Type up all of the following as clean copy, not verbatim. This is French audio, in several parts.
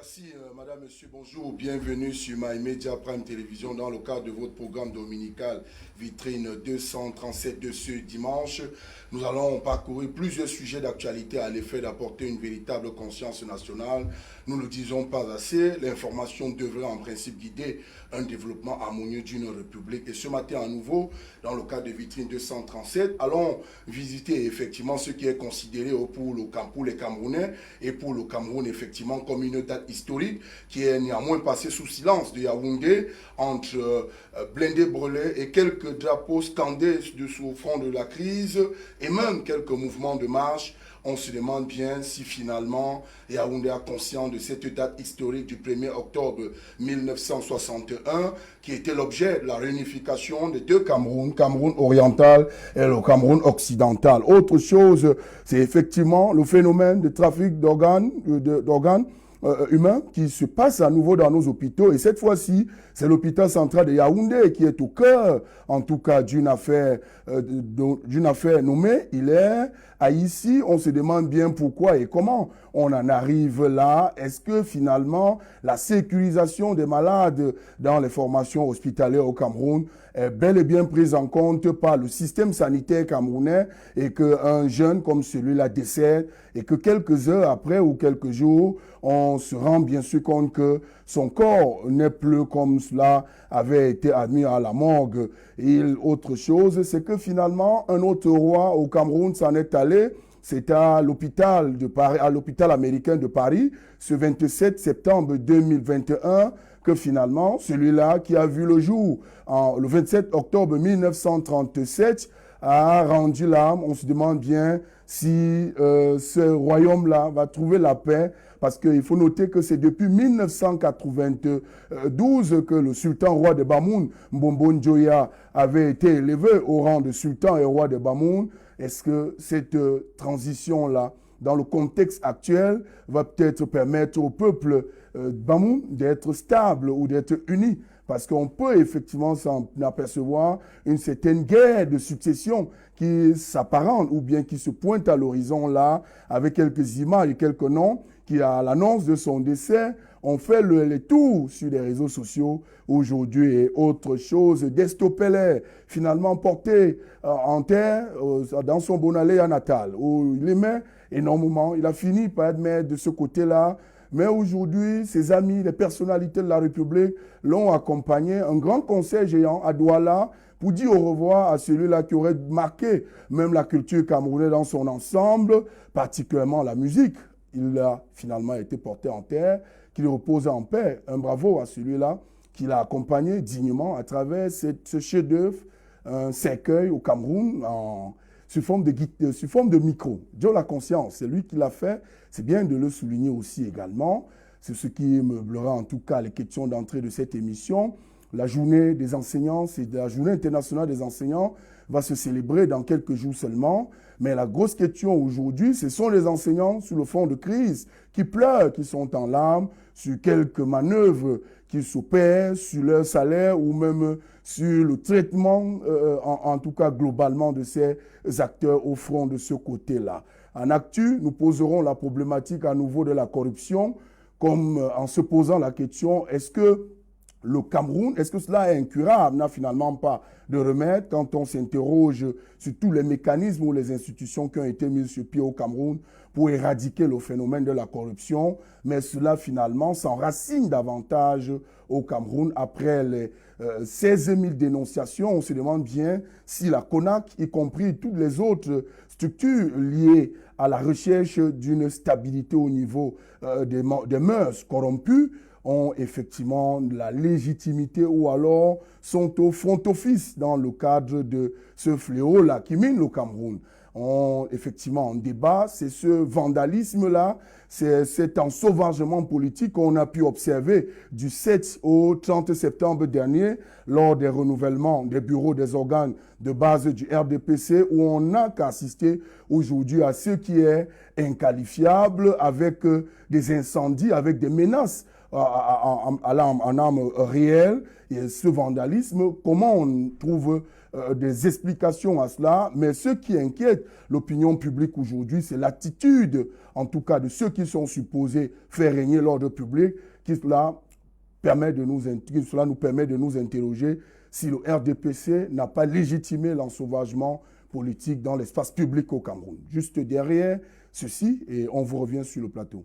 Merci, madame, monsieur, bonjour, bienvenue sur MyMedia Prime Télévision dans le cadre de votre programme dominical Vitrine 237 de ce dimanche. Nous allons parcourir plusieurs sujets d'actualité à l'effet d'apporter une véritable conscience nationale. Nous ne le disons pas assez, l'information devrait en principe guider un développement harmonieux d'une république. Et ce matin à nouveau, dans le cadre de Vitrine 237, allons visiter effectivement ce qui est considéré pour les Camerounais et pour le Cameroun effectivement comme une date historique qui est néanmoins passée sous silence de Yaoundé entre blindés brûlés et quelques drapeaux scandés au front de la crise et même quelques mouvements de marche. On se demande bien si finalement Yaoundé a conscience de cette date historique du 1er octobre 1961 qui était l'objet de la réunification des deux Cameroun, Cameroun oriental et le Cameroun occidental. Autre chose, c'est effectivement le phénomène de trafic d'organes humains qui se passe à nouveau dans nos hôpitaux. Et cette fois-ci, c'est l'hôpital central de Yaoundé qui est au cœur, en tout cas, d'une affaire nommée. Il est à ici. On se demande bien pourquoi et comment on en arrive là. Est-ce que finalement, la sécurisation des malades dans les formations hospitalières au Cameroun est bel et bien prise en compte par le système sanitaire camerounais et qu'un jeune comme celui-là décède et que quelques heures après ou quelques jours, on se rend bien sûr compte que son corps n'est plus comme cela avait été admis à la morgue. Et autre chose, c'est que finalement, un autre roi au Cameroun s'en est allé. C'est à l'hôpital de Paris, à l'hôpital américain de Paris, ce 27 septembre 2021, que finalement, celui-là qui a vu le jour le 27 octobre 1937 a rendu l'âme. On se demande bien si ce royaume-là va trouver la paix, parce qu'il faut noter que c'est depuis 1992 que le sultan roi de Bamoun, Mbombo Njoya, avait été élevé au rang de sultan et roi de Bamoun. Est-ce que cette transition-là, dans le contexte actuel, va peut-être permettre au peuple Bamoun d'être stable ou d'être uni? Parce qu'on peut effectivement s'en apercevoir une certaine guerre de succession qui s'apparente ou bien qui se pointe à l'horizon là, avec quelques images et quelques noms qui, à l'annonce de son décès, ont fait les tours sur les réseaux sociaux aujourd'hui. Et autre chose, Destopelé, finalement porté en terre dans son Bonaléa natal, où il aimait énormément. Il a fini par être maire de ce côté-là. Mais aujourd'hui, ses amis, les personnalités de la République l'ont accompagné. Un grand concert géant à Douala pour dire au revoir à celui-là qui aurait marqué même la culture camerounaise dans son ensemble, particulièrement la musique. Il a finalement été porté en terre, qu'il repose en paix. Un bravo à celui-là qui l'a accompagné dignement à travers ce chef-d'œuvre, un cercueil au Cameroun sous forme de micro. Dieu la conscience, c'est lui qui l'a fait. C'est bien de le souligner aussi également. C'est ce qui meublera en tout cas les questions d'entrée de cette émission. La journée des enseignants, c'est la journée internationale des enseignants, va se célébrer dans quelques jours seulement. Mais la grosse question aujourd'hui, ce sont les enseignants sur le fond de crise qui pleurent, qui sont en larmes sur quelques manœuvres qui s'opèrent, sur leur salaire ou même sur le traitement, en tout cas globalement, de ces acteurs au front de ce côté-là. En actu, nous poserons la problématique à nouveau de la corruption, comme en se posant la question, est-ce que le Cameroun, est-ce que cela est incurable? N'a finalement pas de remède quand on s'interroge sur tous les mécanismes ou les institutions qui ont été mises sur pied au Cameroun pour éradiquer le phénomène de la corruption. Mais cela finalement s'enracine davantage au Cameroun après les 16 000 dénonciations. On se demande bien si la CONAC, y compris toutes les autres structures liées à la recherche d'une stabilité au niveau des mœurs corrompues, ont effectivement la légitimité ou alors sont au front office dans le cadre de ce fléau-là qui mine le Cameroun. Effectivement, en débat, c'est ce vandalisme-là, c'est cet ensauvagement politique qu'on a pu observer du 7 au 30 septembre dernier lors des renouvellements des bureaux des organes de base du RDPC où on n'a qu'à assister aujourd'hui à ce qui est inqualifiable avec des incendies, avec des menaces en armes réelles. Et ce vandalisme, comment on trouve des explications à cela, mais ce qui inquiète l'opinion publique aujourd'hui, c'est l'attitude, en tout cas de ceux qui sont supposés faire régner l'ordre public, qui cela nous permet de nous interroger si le RDPC n'a pas légitimé l'ensauvagement politique dans l'espace public au Cameroun. Juste derrière ceci, et on vous revient sur le plateau.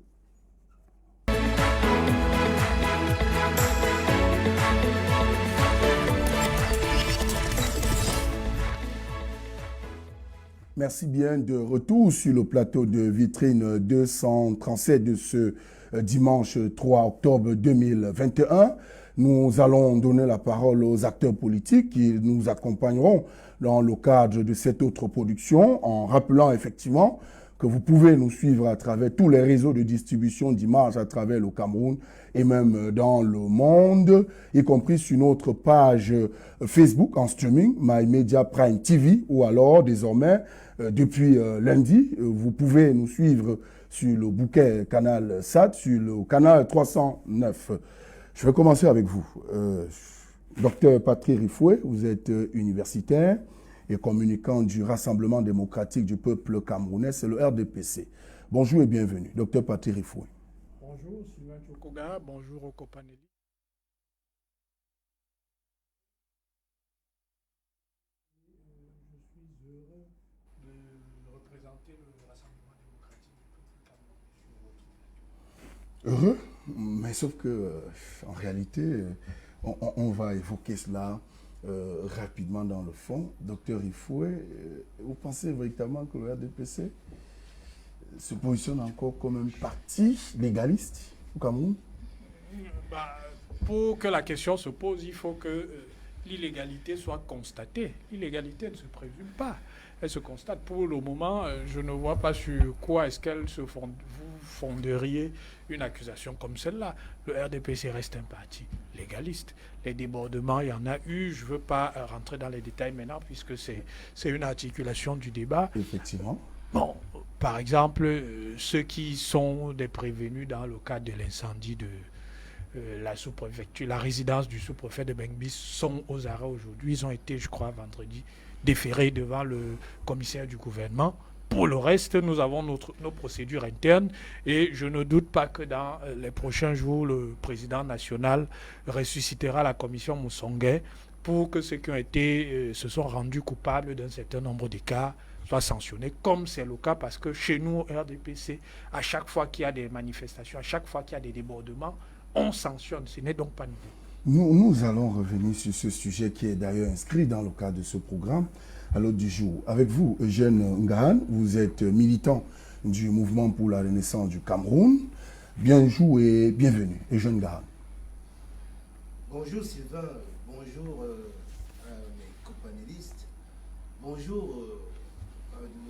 Merci bien, de retour sur le plateau de Vitrine 237 de ce dimanche 3 octobre 2021. Nous allons donner la parole aux acteurs politiques qui nous accompagneront dans le cadre de cette autre production, en rappelant effectivement que vous pouvez nous suivre à travers tous les réseaux de distribution d'images à travers le Cameroun et même dans le monde, y compris sur notre page Facebook en streaming, My Media Prime TV, ou alors désormais, depuis lundi, vous pouvez nous suivre sur le bouquet canal SAT, sur le canal 309. Je vais commencer avec vous. Docteur Patrick Rifoué, vous êtes universitaire et communicant du Rassemblement démocratique du peuple camerounais, c'est le RDPC. Bonjour et bienvenue. Docteur Patrick Rifoué. Bonjour, Sylvain Chokoga. Bonjour aux companélistes. Je suis heureux de représenter le Rassemblement démocratique du peuple camerounais sur votre plateau. Heureux, mais sauf que, en réalité, on va évoquer cela rapidement dans le fond. Docteur Rifoué, vous pensez véritablement que le RDPC se positionne encore comme un parti légaliste au Cameroun? Pour que la question se pose, il faut que l'illégalité soit constatée. L'illégalité ne se présume pas. Elle se constate. Pour le moment, je ne vois pas sur quoi est-ce qu'elle se fonde. Vous fonderiez une accusation comme celle-là. Le RDPC reste un parti légaliste. Les débordements, il y en a eu. Je ne veux pas rentrer dans les détails maintenant puisque c'est une articulation du débat. Effectivement. Bon, par exemple, ceux qui sont des prévenus dans le cadre de l'incendie de la sous-préfecture, la résidence du sous-préfet de Bengbis sont aux arrêts aujourd'hui. Ils ont été, je crois, vendredi, déférés devant le commissaire du gouvernement. Pour le reste, nous avons nos procédures internes et je ne doute pas que dans les prochains jours, le président national ressuscitera la commission Moussongué pour que ceux qui ont été, se sont rendus coupables d'un certain nombre de cas soient sanctionnés, comme c'est le cas parce que chez nous, au RDPC, à chaque fois qu'il y a des manifestations, à chaque fois qu'il y a des débordements, on sanctionne. Ce n'est donc pas nouveau. Nous allons revenir sur ce sujet qui est d'ailleurs inscrit dans le cadre de ce programme à l'ordre du jour. Avec vous, Eugène Ngahan, vous êtes militant du Mouvement pour la Renaissance du Cameroun. Bonjour et bienvenue, Eugène Ngahan. Bonjour Sylvain, bonjour à mes companélistes, bonjour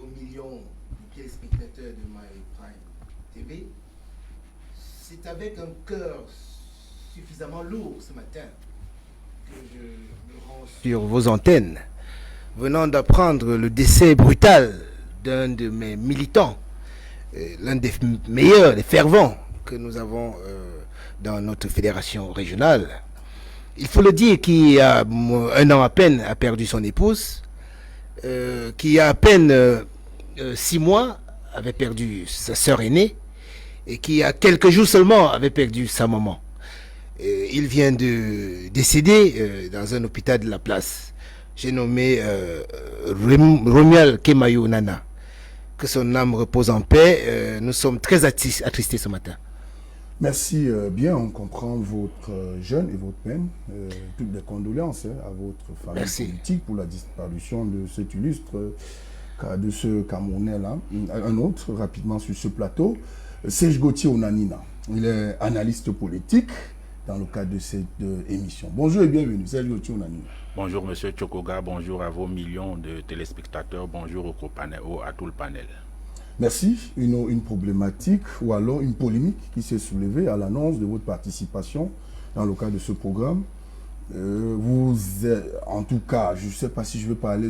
aux millions de téléspectateurs de My Prime TV. C'est avec un cœur suffisamment lourd ce matin que je me rends sur vos antennes, venant d'apprendre le décès brutal d'un de mes militants, l'un des meilleurs, des fervents que nous avons dans notre fédération régionale. Il faut le dire, qui a un an à peine a perdu son épouse, qui a à peine 6 mois avait perdu sa sœur aînée, et qui a quelques jours seulement avait perdu sa maman. Il vient de décéder dans un hôpital de la place. J'ai nommé Romuald Kemayou Nana. Que son âme repose en paix. Nous sommes très attristés ce matin. Merci bien, on comprend votre jeûne et votre peine. Toutes les condoléances à votre famille politique pour la disparition de cet illustre, de ce Camerounais-là. Un autre, rapidement sur ce plateau, Serge Gauthier Onanina. Il est analyste politique dans le cadre de cette émission. Bonjour et bienvenue, Serge Gauthier Onanina. Bonjour Monsieur Chokoga, bonjour à vos millions de téléspectateurs, bonjour à tout le panel. Merci. Une problématique ou alors une polémique qui s'est soulevée à l'annonce de votre participation dans le cadre de ce programme. En tout cas, je ne sais pas si je veux parler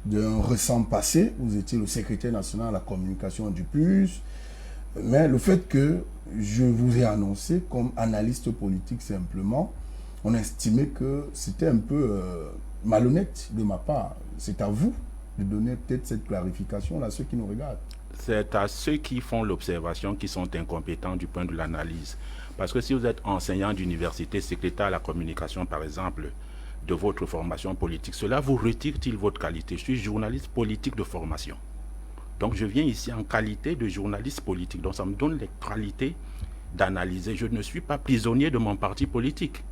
d'un récent passé. Vous étiez le secrétaire national à la communication du PUS. Mais le fait que je vous ai annoncé comme analyste politique simplement, on estimait que c'était un peu malhonnête de ma part. C'est à vous de donner peut-être cette clarification à ceux qui nous regardent. C'est à ceux qui font l'observation qui sont incompétents du point de l'analyse. Parce que si vous êtes enseignant d'université, secrétaire à la communication, par exemple, de votre formation politique, cela vous retire-t-il votre qualité? Je suis journaliste politique de formation. Donc je viens ici en qualité de journaliste politique. Donc ça me donne les qualités d'analyser. Je ne suis pas prisonnier de mon parti politique.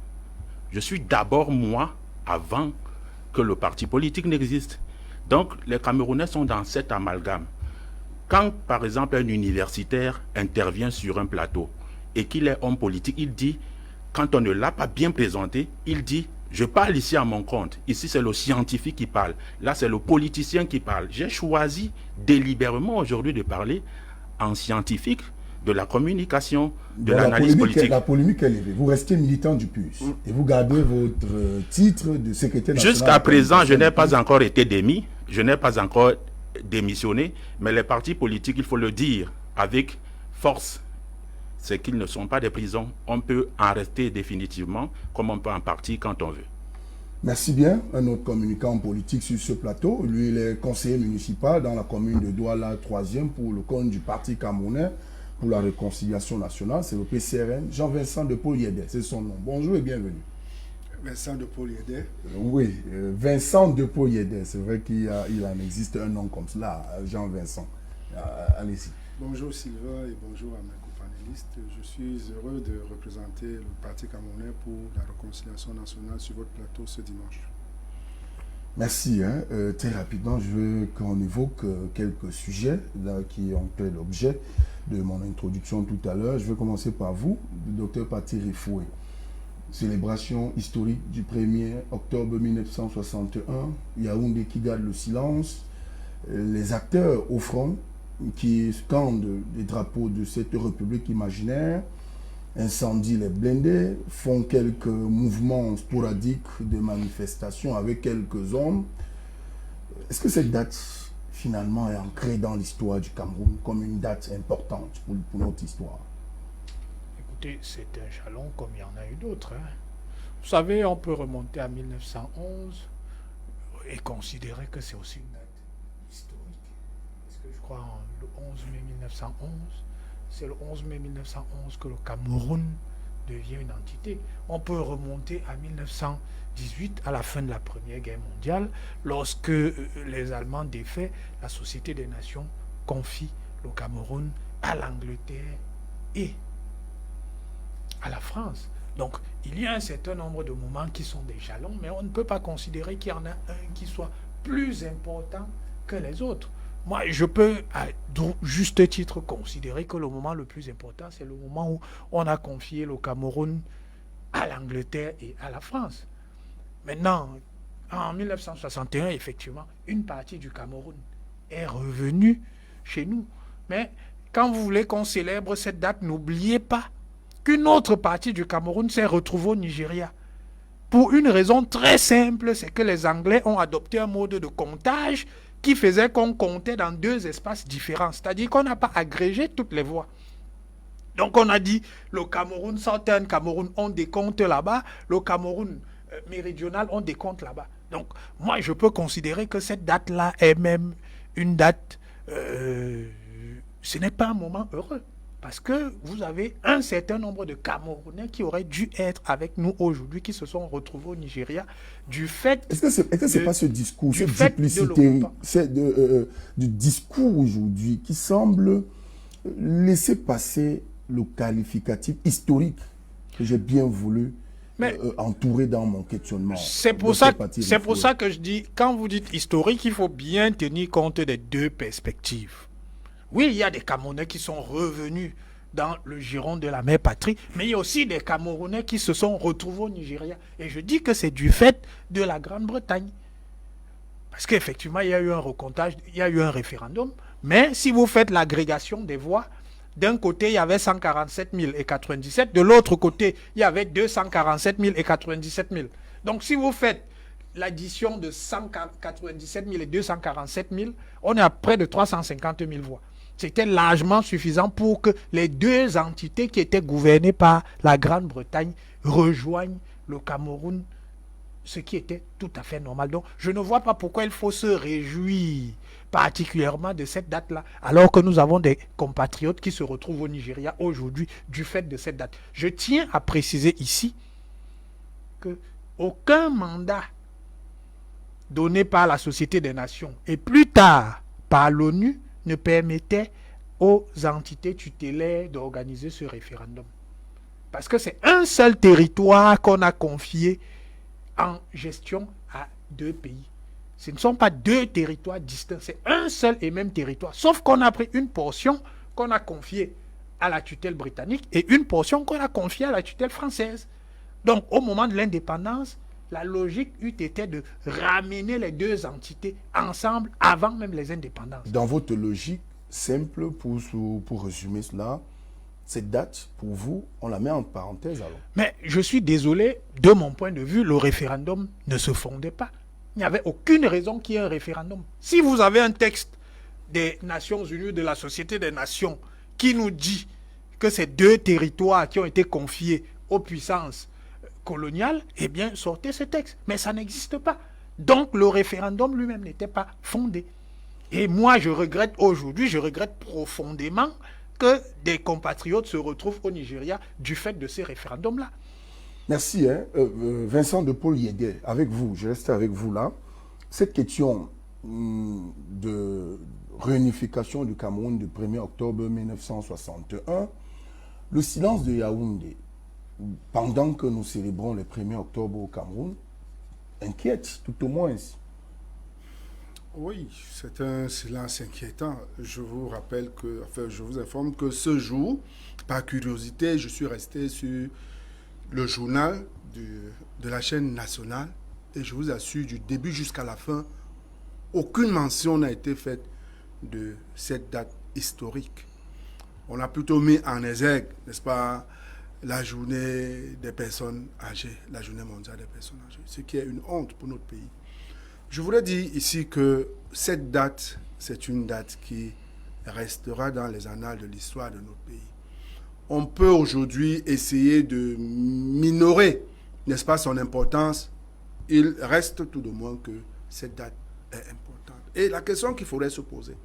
Je suis d'abord moi avant que le parti politique n'existe. Donc les Camerounais sont dans cet amalgame. Quand par exemple un universitaire intervient sur un plateau et qu'il est homme politique, il dit, quand on ne l'a pas bien présenté, il dit, je parle ici à mon compte. Ici, c'est le scientifique qui parle. Là, c'est le politicien qui parle. J'ai choisi délibérément aujourd'hui de parler en scientifique de la communication, de l'analyse politique. La polémique est élevée. Vous restez militant du PUS et vous gardez votre titre de secrétaire national. Jusqu'à présent, je n'ai pas encore été démis. Je n'ai pas encore démissionné. Mais les partis politiques, il faut le dire avec force, c'est qu'ils ne sont pas des prisons. On peut en rester définitivement, comme on peut en partir quand on veut. Merci bien. Un autre communicant politique sur ce plateau. Lui, il est conseiller municipal dans la commune de Douala, 3e pour le compte du Parti camerounais pour la réconciliation nationale. C'est le PCRN. Jean-Vincent de Paul Yédé, c'est son nom. Bonjour et bienvenue. Vincent de Paul Yédé. Oui, Vincent de Paul Yédé. C'est vrai qu'il en existe un nom comme cela, Jean-Vincent. Allez-y. Bonjour Sylvain et bonjour à mes copanélistes. Je suis heureux de représenter le Parti camerounais pour la réconciliation nationale sur votre plateau ce dimanche. Merci. Très rapidement, je veux qu'on évoque quelques sujets là, qui ont fait l'objet de mon introduction tout à l'heure. Je vais commencer par vous, le Dr Paty Rifoué. Célébration historique du 1er octobre 1961. Yaoundé qui garde le silence. Les acteurs au front qui scandent les drapeaux de cette république imaginaire, incendient les blindés, font quelques mouvements sporadiques de manifestation avec quelques hommes. Est-ce que cette date, finalement, est ancrée dans l'histoire du Cameroun comme une date importante pour notre histoire? Écoutez, c'est un jalon comme il y en a eu d'autres. Vous savez, on peut remonter à 1911 et considérer que c'est aussi une date historique. Parce que je crois le 11 mai 1911, c'est le 11 mai 1911 que le Cameroun devient une entité. On peut remonter à 1918, à la fin de la Première Guerre mondiale, lorsque les Allemands défaits, la Société des Nations confie le Cameroun à l'Angleterre et à la France. Donc, il y a un certain nombre de moments qui sont des jalons, mais on ne peut pas considérer qu'il y en a un qui soit plus important que les autres. Moi, je peux, à juste titre, considérer que le moment le plus important, c'est le moment où on a confié le Cameroun à l'Angleterre et à la France. Maintenant, en 1961, effectivement, une partie du Cameroun est revenue chez nous. Mais quand vous voulez qu'on célèbre cette date, n'oubliez pas qu'une autre partie du Cameroun s'est retrouvée au Nigeria. Pour une raison très simple, c'est que les Anglais ont adopté un mode de comptage qui faisait qu'on comptait dans deux espaces différents. C'est-à-dire qu'on n'a pas agrégé toutes les voix. Donc on a dit, le Cameroun Southern Cameroun, on décompte là-bas, le Cameroun méridional, on décompte là-bas. Donc moi, je peux considérer que cette date-là est même une date... ce n'est pas un moment heureux. Parce que vous avez un certain nombre de Camerounais qui auraient dû être avec nous aujourd'hui, qui se sont retrouvés au Nigeria, du fait... Est-ce que c'est pas ce discours, cette duplicité, du discours aujourd'hui qui semble laisser passer le qualificatif historique que j'ai bien voulu entourer dans mon questionnement? C'est pour ça que je dis, quand vous dites historique, il faut bien tenir compte des deux perspectives. Oui, il y a des Camerounais qui sont revenus dans le giron de la mère patrie, mais il y a aussi des Camerounais qui se sont retrouvés au Nigeria. Et je dis que c'est du fait de la Grande-Bretagne. Parce qu'effectivement, il y a eu un recomptage, il y a eu un référendum, mais si vous faites l'agrégation des voix, d'un côté, il y avait 147 000 et 97, de l'autre côté, il y avait 247 000 et 97 000. Donc si vous faites l'addition de 197 000 et 247 000, on est à près de 350 000 voix. C'était largement suffisant pour que les deux entités qui étaient gouvernées par la Grande-Bretagne rejoignent le Cameroun ce qui était tout à fait normal. Donc, je ne vois pas pourquoi il faut se réjouir particulièrement de cette date-là, alors que nous avons des compatriotes qui se retrouvent au Nigeria aujourd'hui du fait de cette date. Je tiens à préciser ici que aucun mandat donné par la Société des Nations et plus tard par l'ONU ne permettait aux entités tutélaires d'organiser ce référendum. Parce que c'est un seul territoire qu'on a confié en gestion à 2 pays. Ce ne sont pas 2 territoires distincts, c'est un seul et même territoire. Sauf qu'on a pris une portion qu'on a confiée à la tutelle britannique et une portion qu'on a confiée à la tutelle française. Donc, au moment de l'indépendance, la logique eût été de ramener les 2 entités ensemble avant même les indépendances. Dans votre logique simple, pour résumer cela, cette date, pour vous, on la met en parenthèse alors? Mais je suis désolé, de mon point de vue, le référendum ne se fondait pas. Il n'y avait aucune raison qu'il y ait un référendum. Si vous avez un texte des Nations Unies, de la Société des Nations, qui nous dit que ces 2 territoires qui ont été confiés aux puissances coloniales, eh bien, sortez ce texte. Mais ça n'existe pas. Donc, le référendum lui-même n'était pas fondé. Et moi, je regrette profondément que des compatriotes se retrouvent au Nigeria du fait de ces référendums-là. Merci. Vincent de Paul Yégué, avec vous, je reste avec vous là. Cette question de réunification du Cameroun du 1er octobre 1961, le silence de Yaoundé, pendant que nous célébrons le 1er octobre au Cameroun, inquiète tout au moins. Oui, c'est un silence inquiétant. Je vous rappelle je vous informe que ce jour, par curiosité, je suis resté sur le journal de la chaîne nationale et je vous assure, du début jusqu'à la fin, aucune mention n'a été faite de cette date historique. On a plutôt mis en exergue, n'est-ce pas, la journée des personnes âgées, la journée mondiale des personnes âgées, ce qui est une honte pour notre pays. Je voudrais dire ici que cette date, c'est une date qui restera dans les annales de l'histoire de notre pays. On peut aujourd'hui essayer de minorer, n'est-ce pas, son importance. Il reste tout de moins que cette date est importante. Et la question qu'il faudrait se poser,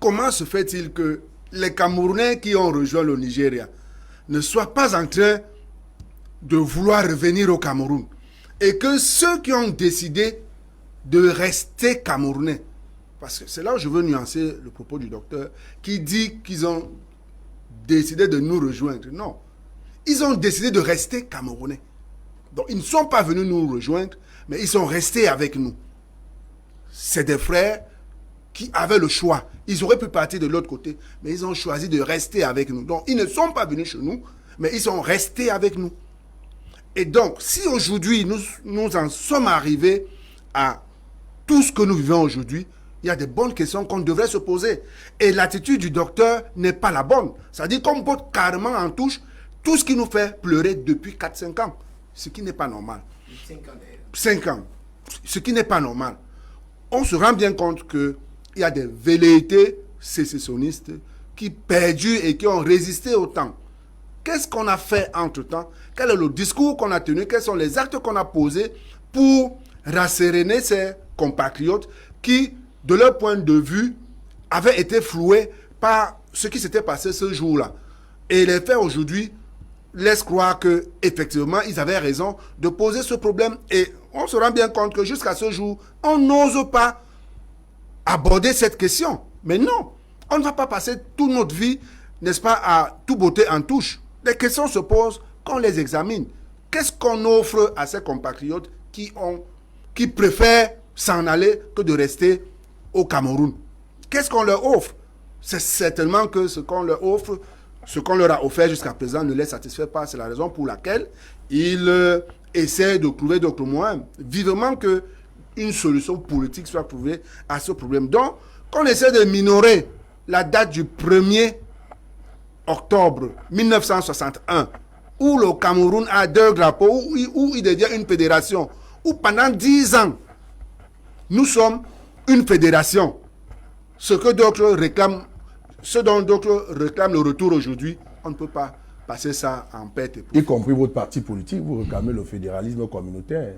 comment se fait-il que les Camerounais qui ont rejoint le Nigeria ne soient pas en train de vouloir revenir au Cameroun et que ceux qui ont décidé de rester Camerounais, parce que c'est là où je veux nuancer le propos du docteur qui dit qu'ils ont décidé de nous rejoindre. Non, ils ont décidé de rester Camerounais. Donc ils ne sont pas venus nous rejoindre, mais ils sont restés avec nous. C'est des frères qui avaient le choix. Ils auraient pu partir de l'autre côté, mais ils ont choisi de rester avec nous. Donc ils ne sont pas venus chez nous, mais ils sont restés avec nous. Et donc, si aujourd'hui nous en sommes arrivés à tout ce que nous vivons aujourd'hui, il y a des bonnes questions qu'on devrait se poser. Et l'attitude du docteur n'est pas la bonne. C'est-à-dire qu'on botte carrément en touche tout ce qui nous fait pleurer depuis 4-5 ans. Ce qui n'est pas normal. 5 ans d'ailleurs. 5 ans. Ce qui n'est pas normal. On se rend bien compte qu'il y a des velléités sécessionnistes qui perdurent et qui ont résisté au temps. Qu'est-ce qu'on a fait entre-temps? Quel est le discours qu'on a tenu? Quels sont les actes qu'on a posés pour rasséréner ces compatriotes qui, de leur point de vue, avaient été floués par ce qui s'était passé ce jour-là? Et les faits aujourd'hui laissent croire qu'effectivement, ils avaient raison de poser ce problème. Et on se rend bien compte que jusqu'à ce jour, on n'ose pas aborder cette question. Mais non, on ne va pas passer toute notre vie, n'est-ce pas, à tout botter en touche. Les questions se posent quand on les examine. Qu'est-ce qu'on offre à ces compatriotes qui préfèrent s'en aller que de rester au Cameroun? Qu'est-ce qu'on leur offre? C'est certainement que ce qu'on leur offre, ce qu'on leur a offert jusqu'à présent ne les satisfait pas. C'est la raison pour laquelle ils essaient de trouver d'autres moyens. Vivement qu'une solution politique soit trouvée à ce problème. Donc, qu'on essaie de minorer la date du 1er octobre 1961, où le Cameroun a 2 drapeaux, où il devient une fédération, où pendant 10 ans, nous sommes une fédération. Ce dont d'autres réclament le retour aujourd'hui, on ne peut pas passer ça en perte. Y compris votre parti politique, vous réclamez le fédéralisme communautaire.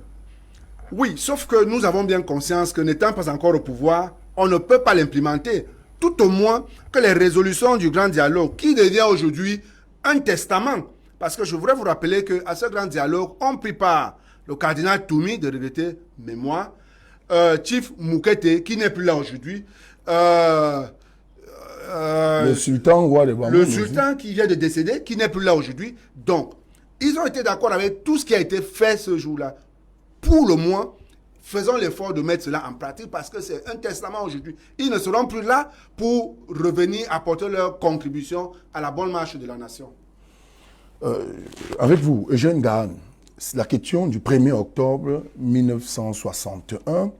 Oui, sauf que nous avons bien conscience que n'étant pas encore au pouvoir, on ne peut pas l'implémenter. Tout au moins que les résolutions du grand dialogue, qui devient aujourd'hui un testament. Parce que je voudrais vous rappeler qu'à ce grand dialogue, ont pris part le cardinal Toumi, de regretter mémoire, Chief Moukete, qui n'est plus là aujourd'hui, le sultan roi de Bamoun. Le sultan qui vient de décéder, qui n'est plus là aujourd'hui. Donc, ils ont été d'accord avec tout ce qui a été fait ce jour-là. Pour le moins, faisons l'effort de mettre cela en pratique parce que c'est un testament aujourd'hui. Ils ne seront plus là pour revenir apporter leur contribution à la bonne marche de la nation. Avec vous, Eugène Gahane, la question du 1er octobre 1961,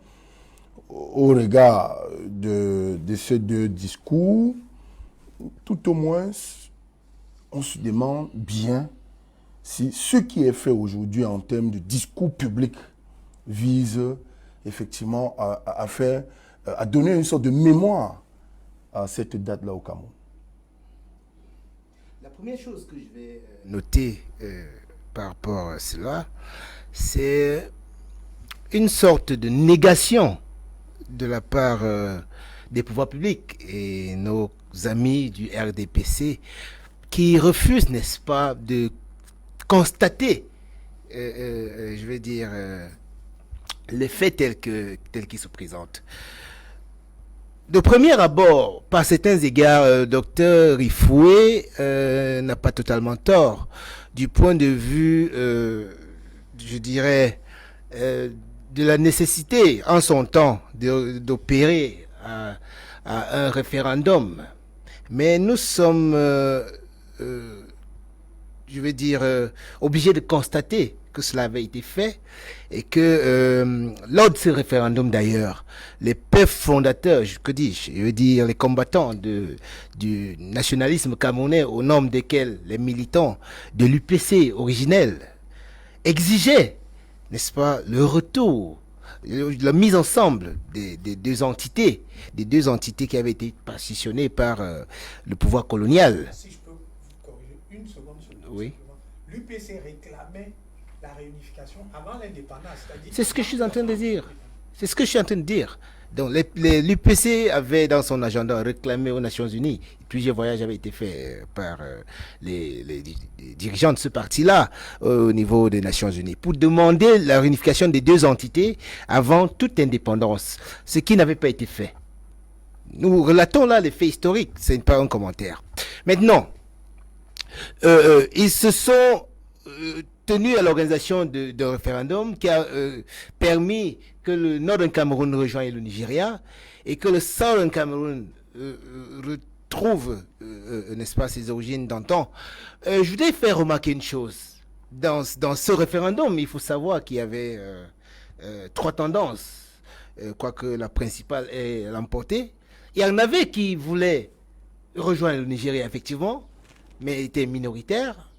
au regard de ces deux discours, tout au moins, on se demande bien si ce qui est fait aujourd'hui en termes de discours public vise effectivement à donner une sorte de mémoire à cette date-là au Cameroun. La première chose que je vais noter par rapport à cela, c'est une sorte de négation de la part des pouvoirs publics et nos amis du RDPC qui refusent, n'est-ce pas, de constater, je vais dire, les faits tels qu'ils se présentent. De premier abord, par certains égards, Dr Rifoué n'a pas totalement tort. Du point de vue, je dirais, de la nécessité en son temps d'opérer à un référendum. Mais nous sommes, je vais dire, obligés de constater que cela avait été fait et que lors de ce référendum d'ailleurs, les pères fondateurs, que dis-je, je veux dire les combattants du nationalisme camerounais au nom desquels les militants de l'UPC originel exigeaient, n'est-ce pas, le retour, la mise ensemble des deux entités qui avaient été partitionnées par le pouvoir colonial. Si je peux vous corriger une seconde sur le Oui. L'UPC réclamait la réunification avant l'indépendance. C'est ce que je suis en train de dire. C'est ce que je suis en train de dire. Donc l'UPC avait dans son agenda réclamé aux Nations Unies. Plusieurs voyages avaient été faits par les dirigeants de ce parti-là au niveau des Nations Unies pour demander la réunification des deux entités avant toute indépendance, ce qui n'avait pas été fait. Nous relatons là les faits historiques, ce n'est pas un commentaire. Maintenant, ils se sont tenus à l'organisation de référendum qui a permis que le Northern Cameroun rejoigne le Nigeria et que le Southern Cameroun retrouve, n'est-ce pas, ses origines d'antan. Je voudrais faire remarquer une chose. Dans ce référendum, il faut savoir qu'il y avait trois tendances, quoique la principale est l'emporter. Il y en avait qui voulaient rejoindre le Nigeria, effectivement, mais étaient minoritaires.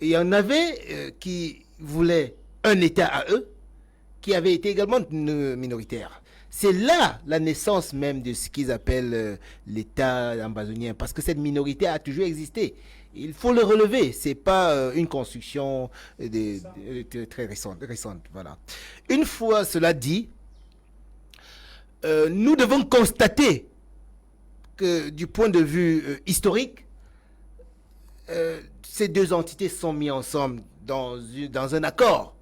Il y en avait qui voulaient un État à eux, qui avait été également minoritaire. C'est là la naissance même de ce qu'ils appellent l'État ambazonien, parce que cette minorité a toujours existé. Il faut le relever, c'est pas une construction très récente. Voilà. Une fois cela dit, nous devons constater que du point de vue historique, ces deux entités sont mises ensemble dans un accord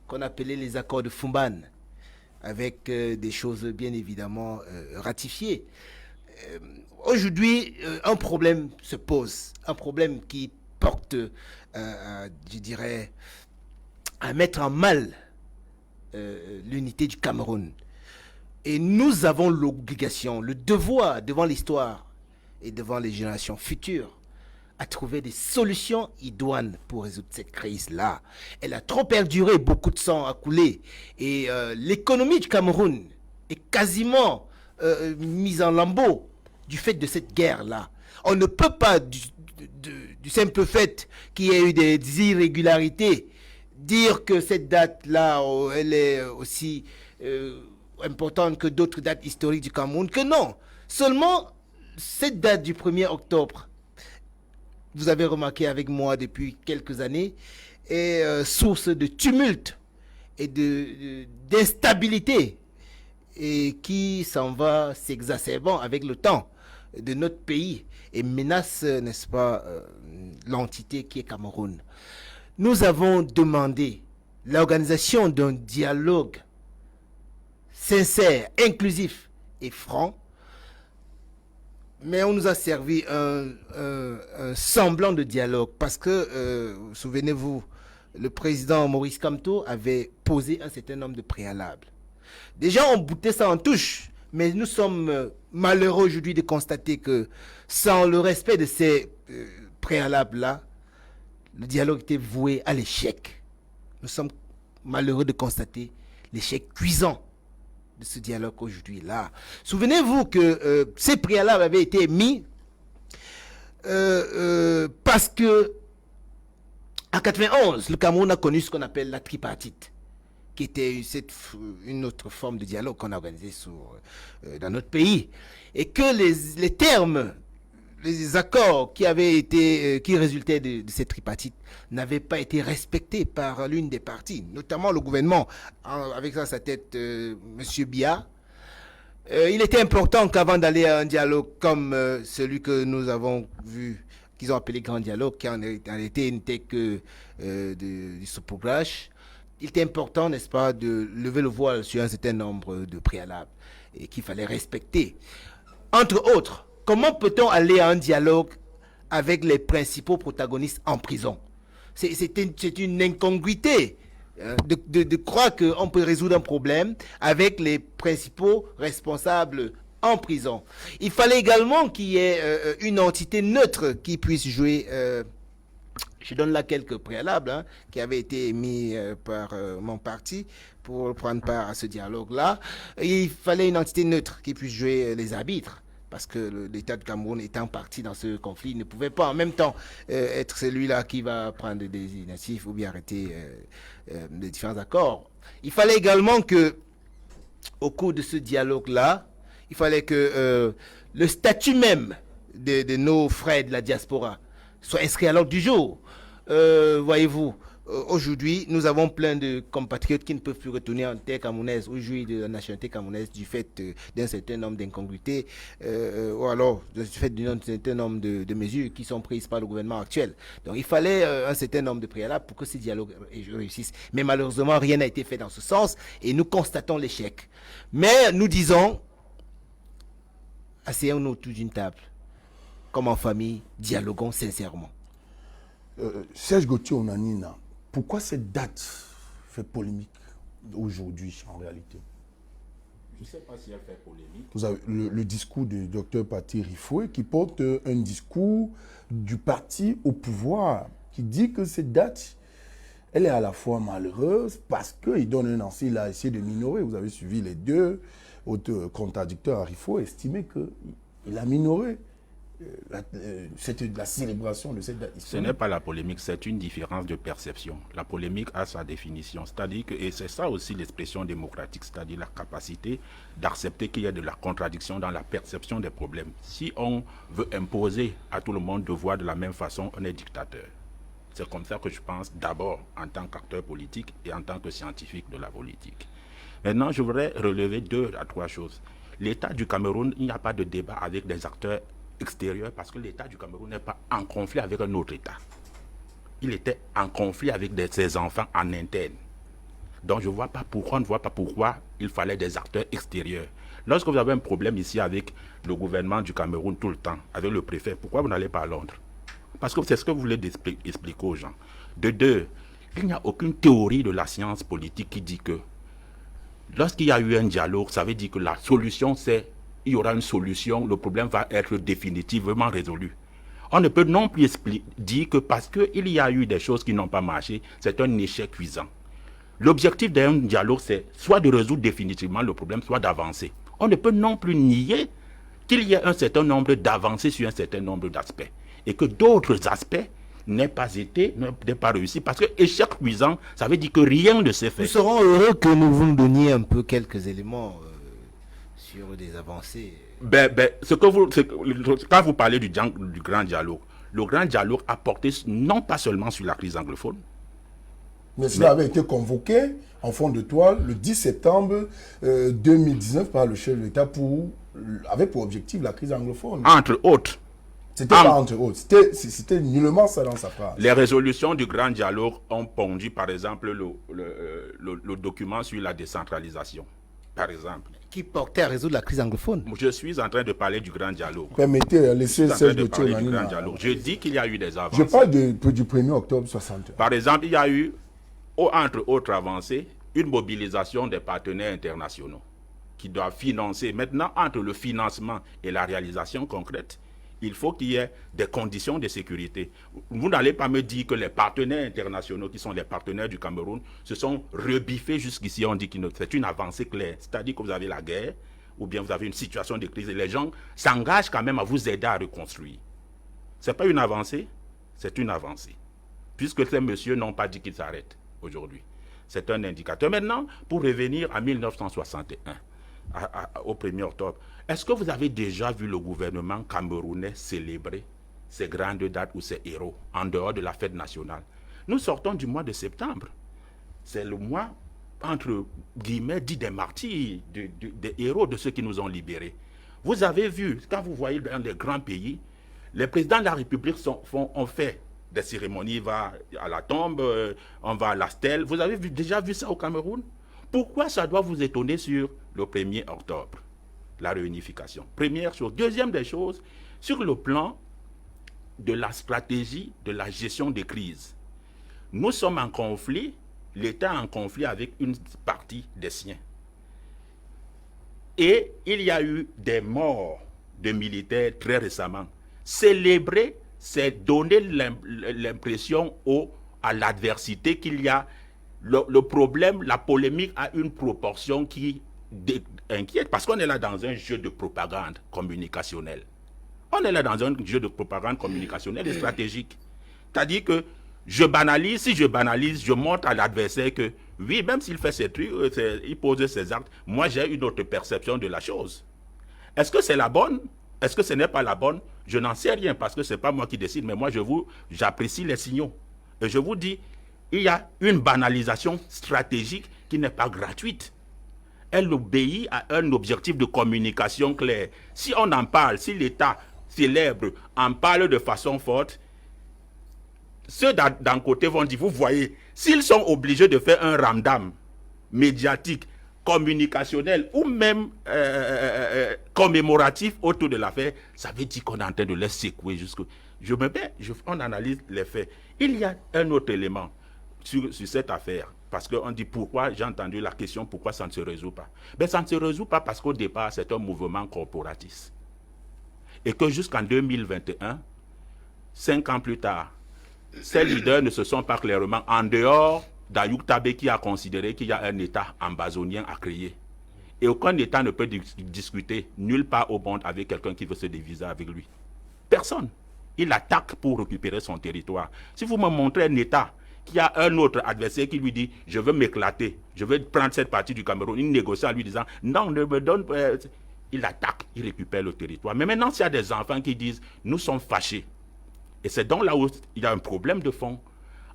qu'on appelait les accords de Fumban, avec des choses bien évidemment ratifiées. Aujourd'hui, un problème se pose, un problème qui porte, je dirais, à mettre en mal l'unité du Cameroun. Et nous avons l'obligation, le devoir devant l'histoire et devant les générations futures à trouver des solutions idoines pour résoudre cette crise-là. Elle a trop perduré, beaucoup de sang a coulé. Et l'économie du Cameroun est quasiment mise en lambeaux du fait de cette guerre-là. On ne peut pas, du simple fait qu'il y ait eu des irrégularités, dire que cette date-là, elle est aussi importante que d'autres dates historiques du Cameroun, que non. Seulement, cette date du 1er octobre, vous avez remarqué avec moi depuis quelques années, est source de tumulte et d'instabilité et qui s'en va s'exacerbant avec le temps de notre pays et menace, n'est-ce pas, l'entité qui est Cameroun. Nous avons demandé l'organisation d'un dialogue sincère, inclusif et franc, mais on nous a servi un semblant de dialogue parce que, souvenez-vous, le président Maurice Kamto avait posé un certain nombre de préalables. Déjà, on boutait ça en touche, mais nous sommes malheureux aujourd'hui de constater que sans le respect de ces préalables-là, le dialogue était voué à l'échec. Nous sommes malheureux de constater l'échec cuisant de ce dialogue aujourd'hui-là. Souvenez-vous que ces préalables avaient été mis parce que en 91, le Cameroun a connu ce qu'on appelle la tripartite, qui était une autre forme de dialogue qu'on a organisé dans notre pays, et que les termes, les accords qui résultaient de cette tripartite n'avaient pas été respectés par l'une des parties, notamment le gouvernement, avec à sa tête M. Biya. Il était important qu'avant d'aller à un dialogue comme celui que nous avons vu, qu'ils ont appelé grand dialogue, qui en réalité n'était que du saupoudrage, il était important, n'est-ce pas, de lever le voile sur un certain nombre de préalables et qu'il fallait respecter. Entre autres, comment peut-on aller à un dialogue avec les principaux protagonistes en prison? C'est une incongruité de croire qu'on peut résoudre un problème avec les principaux responsables en prison. Il fallait également qu'il y ait une entité neutre qui puisse jouer. Je donne là quelques préalables qui avaient été émis par mon parti pour prendre part à ce dialogue-là. Il fallait une entité neutre qui puisse jouer les arbitres, parce que l'État de Cameroun étant parti dans ce conflit ne pouvait pas en même temps être celui-là qui va prendre des initiatives ou bien arrêter les différents accords. Il fallait également que, au cours de ce dialogue-là, il fallait que le statut même de nos frères de la diaspora soit inscrit à l'ordre du jour. Voyez-vous, aujourd'hui, nous avons plein de compatriotes qui ne peuvent plus retourner en terre camerounaise ou jouir de la nationalité camerounaise du fait d'un certain nombre d'incongruités ou alors du fait d'un certain nombre de mesures qui sont prises par le gouvernement actuel. Donc il fallait un certain nombre de préalables pour que ces dialogues réussissent. Mais malheureusement, rien n'a été fait dans ce sens et nous constatons l'échec. Mais nous disons, asseyons-nous autour d'une table, comme en famille, dialoguons sincèrement. Serge Gauthier Onanina, pourquoi cette date fait polémique aujourd'hui en réalité? Je ne sais pas si elle fait polémique. Vous avez le discours du docteur Paty Rifoué qui porte un discours du parti au pouvoir qui dit que cette date, elle est à la fois malheureuse parce qu'il donne un ancien, il a essayé de minorer. Vous avez suivi les deux autres contradicteurs à Rifoué, estimé qu'il a minoré la célébration de cette date. Ce n'est pas la polémique, c'est une différence de perception. La polémique a sa définition, c'est-à-dire que, et c'est ça aussi l'expression démocratique, c'est-à-dire la capacité d'accepter qu'il y a de la contradiction dans la perception des problèmes. Si on veut imposer à tout le monde de voir de la même façon, on est dictateur. C'est comme ça que je pense d'abord en tant qu'acteur politique et en tant que scientifique de la politique. Maintenant, je voudrais relever 2 à 3 choses. L'État du Cameroun, il n'y a pas de débat avec des acteurs extérieur parce que l'État du Cameroun n'est pas en conflit avec un autre État. Il était en conflit avec ses enfants en interne. Donc je ne vois pas pourquoi, on ne voit pas pourquoi il fallait des acteurs extérieurs. Lorsque vous avez un problème ici avec le gouvernement du Cameroun tout le temps, avec le préfet, pourquoi vous n'allez pas à Londres? Parce que c'est ce que vous voulez expliquer aux gens. De 2, il n'y a aucune théorie de la science politique qui dit que lorsqu'il y a eu un dialogue, ça veut dire que la solution c'est il y aura une solution, le problème va être définitivement résolu. On ne peut non plus dire que parce qu'il y a eu des choses qui n'ont pas marché, c'est un échec cuisant. L'objectif d'un dialogue, c'est soit de résoudre définitivement le problème, soit d'avancer. On ne peut non plus nier qu'il y ait un certain nombre d'avancées sur un certain nombre d'aspects. Et que d'autres aspects n'aient pas réussi. Parce que échec cuisant, ça veut dire que rien ne s'est fait. Nous serons heureux que vous nous donniez un peu quelques éléments sur des avancées. Quand vous parlez du grand dialogue, le grand dialogue a porté non pas seulement sur la crise anglophone, Mais cela avait été convoqué en fond de toile le 10 septembre 2019 par le chef de l'État avec pour objectif la crise anglophone. Entre autres. C'était pas entre autres, c'était nullement ça dans sa phrase. Les résolutions du grand dialogue ont pondu, par exemple, le document sur la décentralisation, par exemple. Qui portait à résoudre la crise anglophone. Je suis en train de parler du grand dialogue. Permettez, laissez celle de grand dialogue. Je dis qu'il y a eu des avancées. Je parle du 1er octobre 61. Par exemple, il y a eu, entre autres avancées, une mobilisation des partenaires internationaux qui doivent financer. Maintenant, entre le financement et la réalisation concrète, il faut qu'il y ait des conditions de sécurité. Vous n'allez pas me dire que les partenaires internationaux, qui sont les partenaires du Cameroun, se sont rebiffés jusqu'ici. On dit que c'est une avancée claire. C'est-à-dire que vous avez la guerre, ou bien vous avez une situation de crise, et les gens s'engagent quand même à vous aider à reconstruire. Ce n'est pas une avancée, c'est une avancée. Puisque ces messieurs n'ont pas dit qu'ils s'arrêtent aujourd'hui. C'est un indicateur. Maintenant, pour revenir à 1961, au 1er octobre, est-ce que vous avez déjà vu le gouvernement camerounais célébrer ces grandes dates ou ces héros en dehors de la fête nationale? Nous sortons du mois de septembre. C'est le mois, entre guillemets, dit des martyrs, des héros, de ceux qui nous ont libérés. Vous avez vu, quand vous voyez dans les grands pays, les présidents de la République ont fait des cérémonies, on va à la tombe, on va à la stèle. Vous avez déjà vu ça au Cameroun? Pourquoi ça doit vous étonner sur le 1er octobre, la réunification? Première chose. Deuxième des choses, sur le plan de la stratégie de la gestion des crises. Nous sommes en conflit, l'État en conflit avec une partie des siens. Et il y a eu des morts de militaires très récemment. Célébrer, c'est donner l'impression à l'adversité qu'il y a le problème, la polémique a une proportion qui inquiète, parce qu'on est là dans un jeu de propagande communicationnelle. On est là dans un jeu de propagande communicationnelle et stratégique. C'est-à-dire que si je banalise, je montre à l'adversaire que, oui, même s'il fait ses trucs, il pose ses actes, moi j'ai une autre perception de la chose. Est-ce que c'est la bonne? Est-ce que ce n'est pas la bonne? Je n'en sais rien, parce que ce n'est pas moi qui décide, mais moi j'apprécie les signaux. Et je vous dis, il y a une banalisation stratégique qui n'est pas gratuite. Elle obéit à un objectif de communication clair. Si on en parle, si l'État célèbre en parle de façon forte, ceux d'un côté vont dire, vous voyez, s'ils sont obligés de faire un ramdam médiatique, communicationnel ou même commémoratif autour de l'affaire, ça veut dire qu'on est en train de les secouer jusqu'au... On analyse les faits. Il y a un autre élément sur cette affaire, parce qu'on dit pourquoi, j'ai entendu la question, pourquoi ça ne se résout pas. Ben, ça ne se résout pas parce qu'au départ, c'est un mouvement corporatiste. Et que jusqu'en 2021, 5 ans plus tard, ces leaders ne se sont pas clairement, en dehors d'Ayoub Tabé qui a considéré qu'il y a un État ambazonien à créer. Et aucun État ne peut discuter nulle part au monde avec quelqu'un qui veut se diviser avec lui. Personne. Il attaque pour récupérer son territoire. Si vous me montrez un État qui a un autre adversaire qui lui dit « je veux m'éclater, je veux prendre cette partie du Cameroun », il négocie en lui disant « non, ne me donne pas », il attaque, il récupère le territoire. Mais maintenant, s'il y a des enfants qui disent « nous sommes fâchés », et c'est donc là où il y a un problème de fond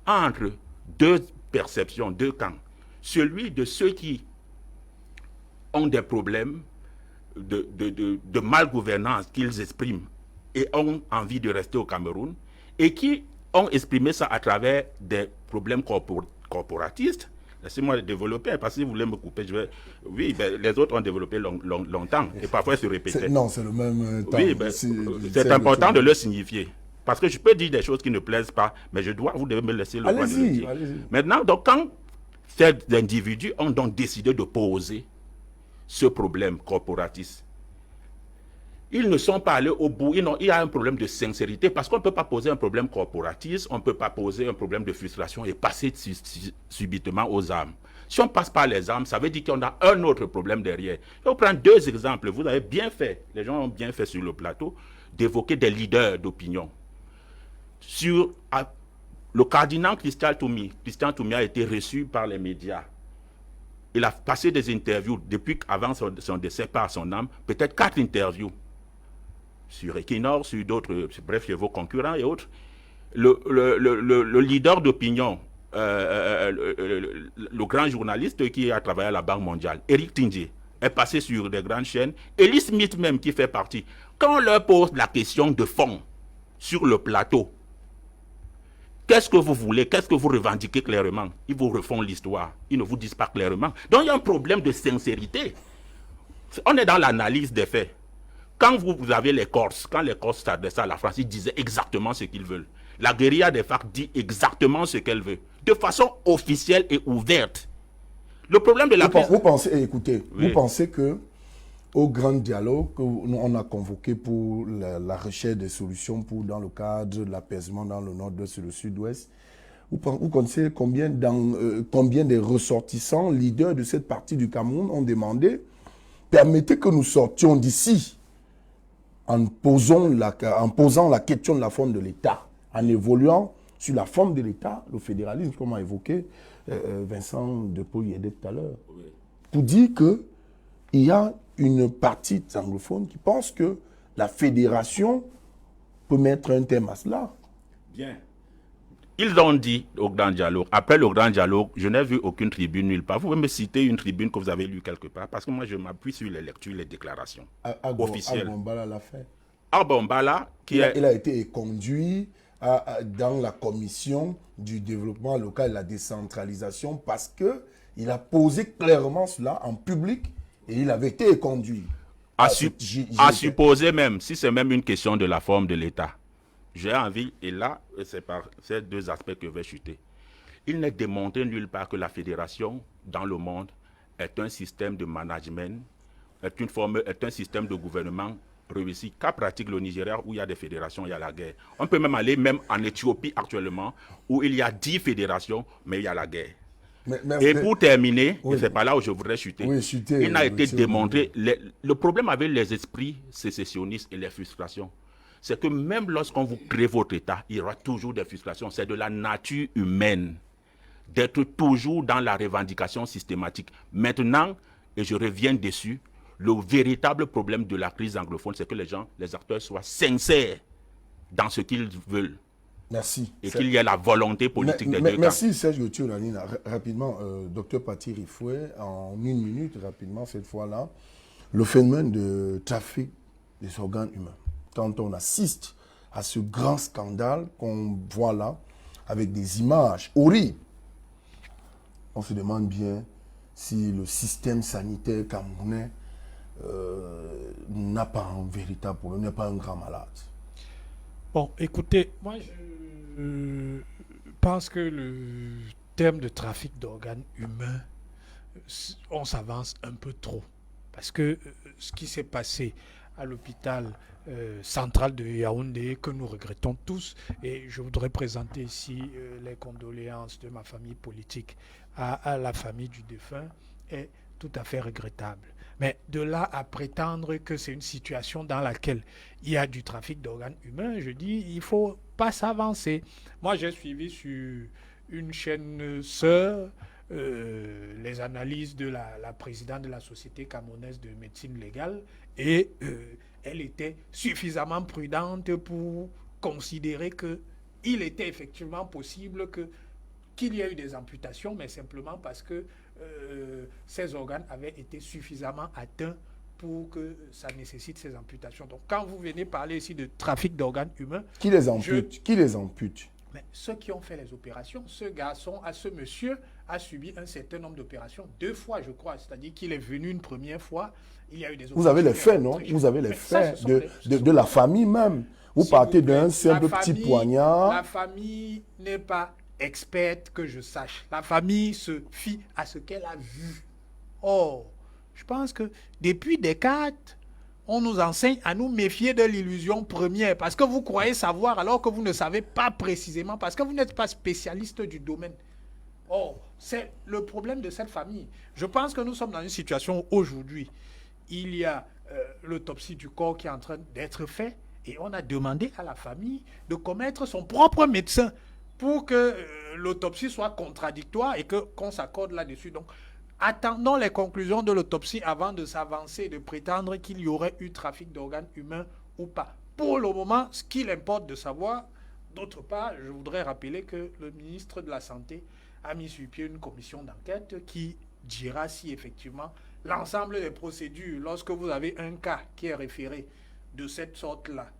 entre deux perceptions, deux camps. Celui de ceux qui ont des problèmes de malgouvernance qu'ils expriment et ont envie de rester au Cameroun, et qui ont exprimé ça à travers des problèmes corporatistes. Laissez-moi développer, parce que si vous voulez me couper, je vais... Oui, ben, les autres ont développé longtemps, et parfois ils se répétaient. Non, c'est le même temps. Oui, ben, c'est important de le signifier. Parce que je peux dire des choses qui ne plaisent pas, mais vous devez me laisser le droit de le dire. Maintenant, donc, quand ces individus ont donc décidé de poser ce problème corporatiste, ils ne sont pas allés au bout. Il y a un problème de sincérité, parce qu'on ne peut pas poser un problème corporatiste, on ne peut pas poser un problème de frustration et passer subitement aux armes. Si on passe par les armes, ça veut dire qu'on a un autre problème derrière. Je vais vous prendre deux exemples. Vous avez bien fait, les gens ont bien fait sur le plateau, d'évoquer des leaders d'opinion. Le cardinal Christian Toumi a été reçu par les médias. Il a passé des interviews depuis avant son décès par son âme, peut-être 4 interviews sur Equinor, sur d'autres, bref, chez vos concurrents et autres. Le leader d'opinion le grand journaliste qui a travaillé à la Banque mondiale, Eric Tindier, est passé sur des grandes chaînes. Ellie Smith même qui fait partie. Quand on leur pose la question de fond sur le plateau, qu'est-ce que vous voulez, qu'est-ce que vous revendiquez clairement, ils vous refont l'histoire, ils ne vous disent pas clairement. Donc il y a un problème de sincérité. On est dans l'analyse des faits. Quand vous avez les Corses, quand les Corses s'adressaient à la France, ils disaient exactement ce qu'ils veulent. La guérilla des FARC dit exactement ce qu'elle veut, de façon officielle et ouverte. Le problème de la crise... Vous pensez, écoutez, Oui. vous pensez que au grand dialogue qu'on a convoqué pour la recherche des solutions pour, dans le cadre de l'apaisement dans le nord-ouest et le sud-ouest, vous connaissez combien des ressortissants, leaders de cette partie du Cameroun ont demandé « Permettez que nous sortions d'ici en posant la question de la forme de l'État, en évoluant sur la forme de l'État, le fédéralisme, comme a évoqué Vincent Depaul-Yédé tout à l'heure, pour dire qu'il y a une partie des anglophones qui pense que la fédération peut mettre un terme à cela. » Bien. Ils ont dit au grand dialogue, après le grand dialogue, je n'ai vu aucune tribune nulle part. Vous pouvez me citer une tribune que vous avez lue quelque part, parce que moi je m'appuie sur les lectures, les déclarations officielles. Agbonbala l'a fait. Agbonbala, Il a été conduit dans la commission du développement local et la décentralisation parce qu'il a posé clairement cela en public et il avait été conduit. à supposer même, si c'est même une question de la forme de l'État, j'ai envie, et là, c'est par ces deux aspects que je vais chuter. Il n'est démontré nulle part que la fédération dans le monde est un système de management, est un système de gouvernement réussi. Qu'à pratique le Nigeria où il y a des fédérations, il y a la guerre. On peut même aller même en Éthiopie actuellement où il y a 10 fédérations, mais il y a la guerre. Et pour terminer, oui, et c'est pas là où je voudrais chuter, oui, il n'a été démontré. Le problème avec les esprits sécessionnistes et les frustrations, c'est que même lorsqu'on vous crée votre État, il y aura toujours des frustrations. C'est de la nature humaine d'être toujours dans la revendication systématique. Maintenant, et je reviens dessus, le véritable problème de la crise anglophone, c'est que les acteurs soient sincères dans ce qu'ils veulent. Merci. Et qu'il y ait la volonté politique des deux camps. Merci Serge Gauthier-Olanina. Rapidement, docteur Paty Rifoué, en une minute, rapidement, cette fois-là, le phénomène de trafic des organes humains. Quand on assiste à ce grand scandale qu'on voit là, avec des images horribles, on se demande bien si le système sanitaire camerounais n'a pas un véritable problème, n'est pas un grand malade. Bon, écoutez, moi je pense que le terme de trafic d'organes humains, on s'avance un peu trop. Parce que ce qui s'est passé à l'hôpital central de Yaoundé, que nous regrettons tous, et je voudrais présenter ici les condoléances de ma famille politique à la famille du défunt, est tout à fait regrettable. Mais de là à prétendre que c'est une situation dans laquelle il y a du trafic d'organes humains, je dis, il ne faut pas s'avancer. Moi, j'ai suivi sur une chaîne sœur les analyses de la présidente de la Société camerounaise de médecine légale et elle était suffisamment prudente pour considérer qu'il était effectivement possible qu'il y ait eu des amputations, mais simplement parce que ces organes avaient été suffisamment atteints pour que ça nécessite ces amputations. Donc quand vous venez parler ici de trafic d'organes humains... Qui les ampute? Qui les ampute? Mais ceux qui ont fait les opérations, ce garçon, ce monsieur a subi un certain nombre d'opérations, 2 fois je crois, c'est-à-dire qu'il est venu une première fois, il y a eu des opérations... Vous avez les faits, non? Vous avez les faits de la famille même. Vous partez d'un simple petit poignard. La famille n'est pas experte que je sache. La famille se fie à ce qu'elle a vu. Or, je pense que depuis Descartes, on nous enseigne à nous méfier de l'illusion première parce que vous croyez savoir alors que vous ne savez pas précisément, parce que vous n'êtes pas spécialiste du domaine. Or, c'est le problème de cette famille. Je pense que nous sommes dans une situation aujourd'hui. Il y a l'autopsie du corps qui est en train d'être fait et on a demandé à la famille de commettre son propre médecin pour que l'autopsie soit contradictoire et qu'on s'accorde là-dessus. Donc, attendons les conclusions de l'autopsie avant de s'avancer et de prétendre qu'il y aurait eu trafic d'organes humains ou pas. Pour le moment, ce qu'il importe de savoir, D'autre part, je voudrais rappeler que le ministre de la Santé a mis sur pied une commission d'enquête qui dira si effectivement l'ensemble des procédures, lorsque vous avez un cas qui est référé de cette sorte-là,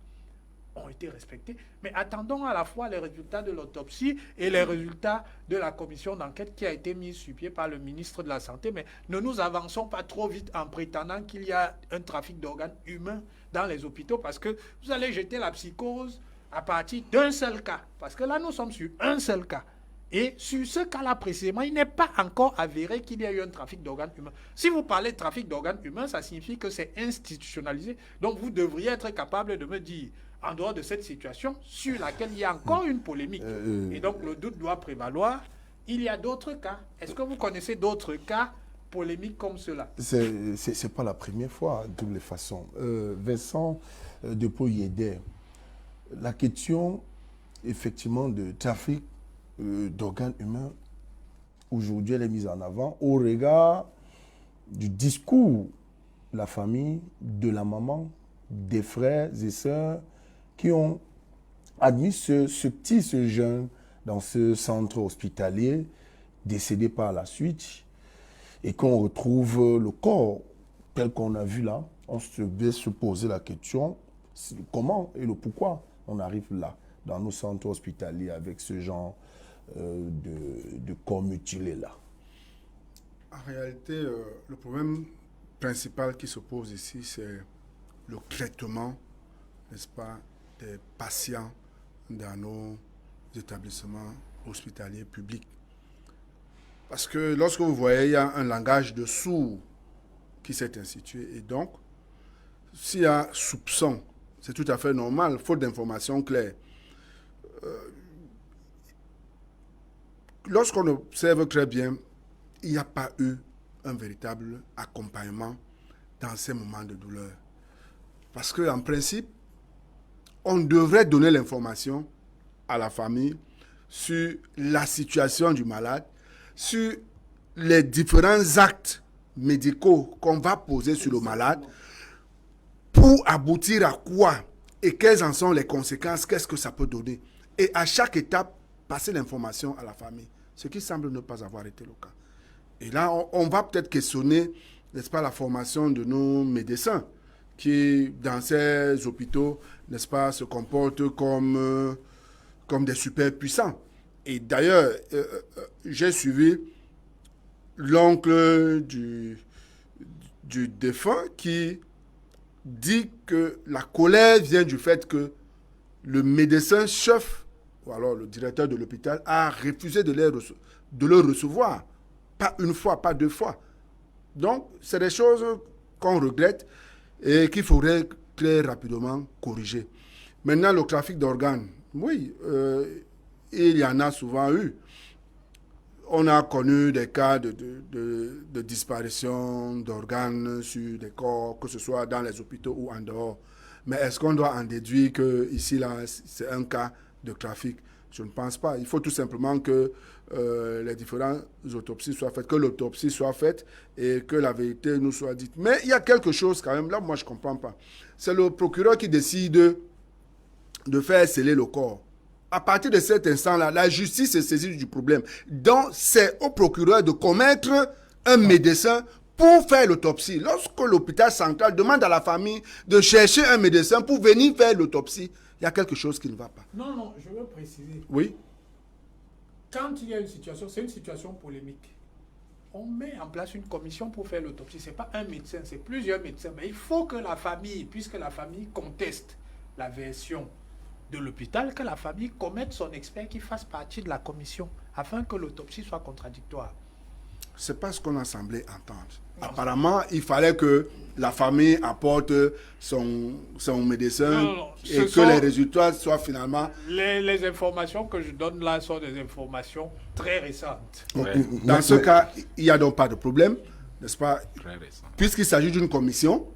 ont été respectés. Mais attendons à la fois les résultats de l'autopsie et les résultats de la commission d'enquête qui a été mise sur pied par le ministre de la Santé. Mais ne nous avançons pas trop vite en prétendant qu'il y a un trafic d'organes humains dans les hôpitaux, parce que vous allez jeter la psychose à partir d'un seul cas. Parce que là, nous sommes sur un seul cas. Et sur ce cas-là précisément, il n'est pas encore avéré qu'il y a eu un trafic d'organes humains. Si vous parlez de trafic d'organes humains, ça signifie que c'est institutionnalisé. Donc vous devriez être capable de me dire, en dehors de cette situation, sur laquelle il y a encore une polémique, et donc le doute doit prévaloir, il y a d'autres cas. Est-ce que vous connaissez d'autres cas polémiques comme cela? C'est pas la première fois, de toutes les façons. Vincent Depoy-Yéder, la question, effectivement, de trafic d'organes humains, aujourd'hui, elle est mise en avant au regard du discours de la famille, de la maman, des frères et sœurs qui ont admis ce jeune dans ce centre hospitalier, décédé par la suite, et qu'on retrouve le corps tel qu'on a vu là. On devait se poser la question, comment et le pourquoi on arrive là, dans nos centres hospitaliers, avec ce genre de corps mutilés là. En réalité, le problème principal qui se pose ici, c'est le traitement, n'est-ce pas, des patients dans nos établissements hospitaliers publics. Parce que lorsque vous voyez, il y a un langage de sourds qui s'est institué. Et donc, s'il y a soupçon, c'est tout à fait normal, faute d'informations claires. Lorsqu'on observe très bien, il n'y a pas eu un véritable accompagnement dans ces moments de douleur. Parce qu'en principe, on devrait donner l'information à la famille sur la situation du malade, sur les différents actes médicaux qu'on va poser sur le malade pour aboutir à quoi et quelles en sont les conséquences, qu'est-ce que ça peut donner. Et à chaque étape, passer l'information à la famille, ce qui semble ne pas avoir été le cas. Et là, on va peut-être questionner, n'est-ce pas, la formation de nos médecins qui, dans ces hôpitaux, n'est-ce pas, se comportent comme des super puissants. Et d'ailleurs, j'ai suivi l'oncle du défunt qui dit que la colère vient du fait que le médecin-chef, ou alors le directeur de l'hôpital, a refusé de le recevoir. Pas une fois, pas deux fois. Donc, c'est des choses qu'on regrette et qu'il faudrait très rapidement corriger. Maintenant, le trafic d'organes, oui, il y en a souvent eu. On a connu des cas de disparition d'organes sur des corps, que ce soit dans les hôpitaux ou en dehors. Mais est-ce qu'on doit en déduire que ici, là, c'est un cas de trafic? Je ne pense pas. Il faut tout simplement que les différentes autopsies soient faites, que l'autopsie soit faite et que la vérité nous soit dite. Mais il y a quelque chose quand même, là, moi, je ne comprends pas. C'est le procureur qui décide de faire sceller le corps. À partir de cet instant-là, la justice est saisie du problème. Donc, c'est au procureur de commettre un médecin pour faire l'autopsie. Lorsque l'hôpital central demande à la famille de chercher un médecin pour venir faire l'autopsie, il y a quelque chose qui ne va pas. Non, je veux préciser. Oui. Quand il y a une situation, c'est une situation polémique. On met en place une commission pour faire l'autopsie. Ce n'est pas un médecin, c'est plusieurs médecins. Mais il faut que la famille, puisque la famille conteste la version de l'hôpital, que la famille commette son expert qui fasse partie de la commission afin que l'autopsie soit contradictoire. Ce n'est pas ce qu'on a semblé entendre. Apparemment, il fallait que la famille apporte son médecin et que les résultats soient finalement... Les informations que je donne là sont des informations très récentes. Ouais. Dans ce cas, il n'y a donc pas de problème, n'est-ce pas? Très récent. Puisqu'il s'agit d'une commission,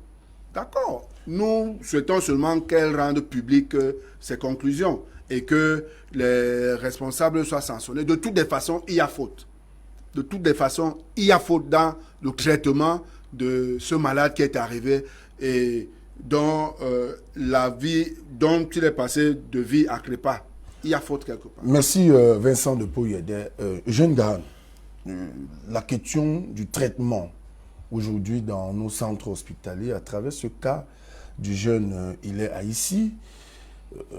d'accord. Nous souhaitons seulement qu'elle rende publique ses conclusions et que les responsables soient sanctionnés. De toutes les façons, il y a faute. De toutes les façons, il y a faute dans le traitement de ce malade qui est arrivé et dont la vie, dont il est passé de vie à crépa. il y a faute quelque part. Merci Vincent de Poyede. Jeune Gahan, la question du traitement aujourd'hui dans nos centres hospitaliers à travers ce cas du jeune Hilaire Haïssi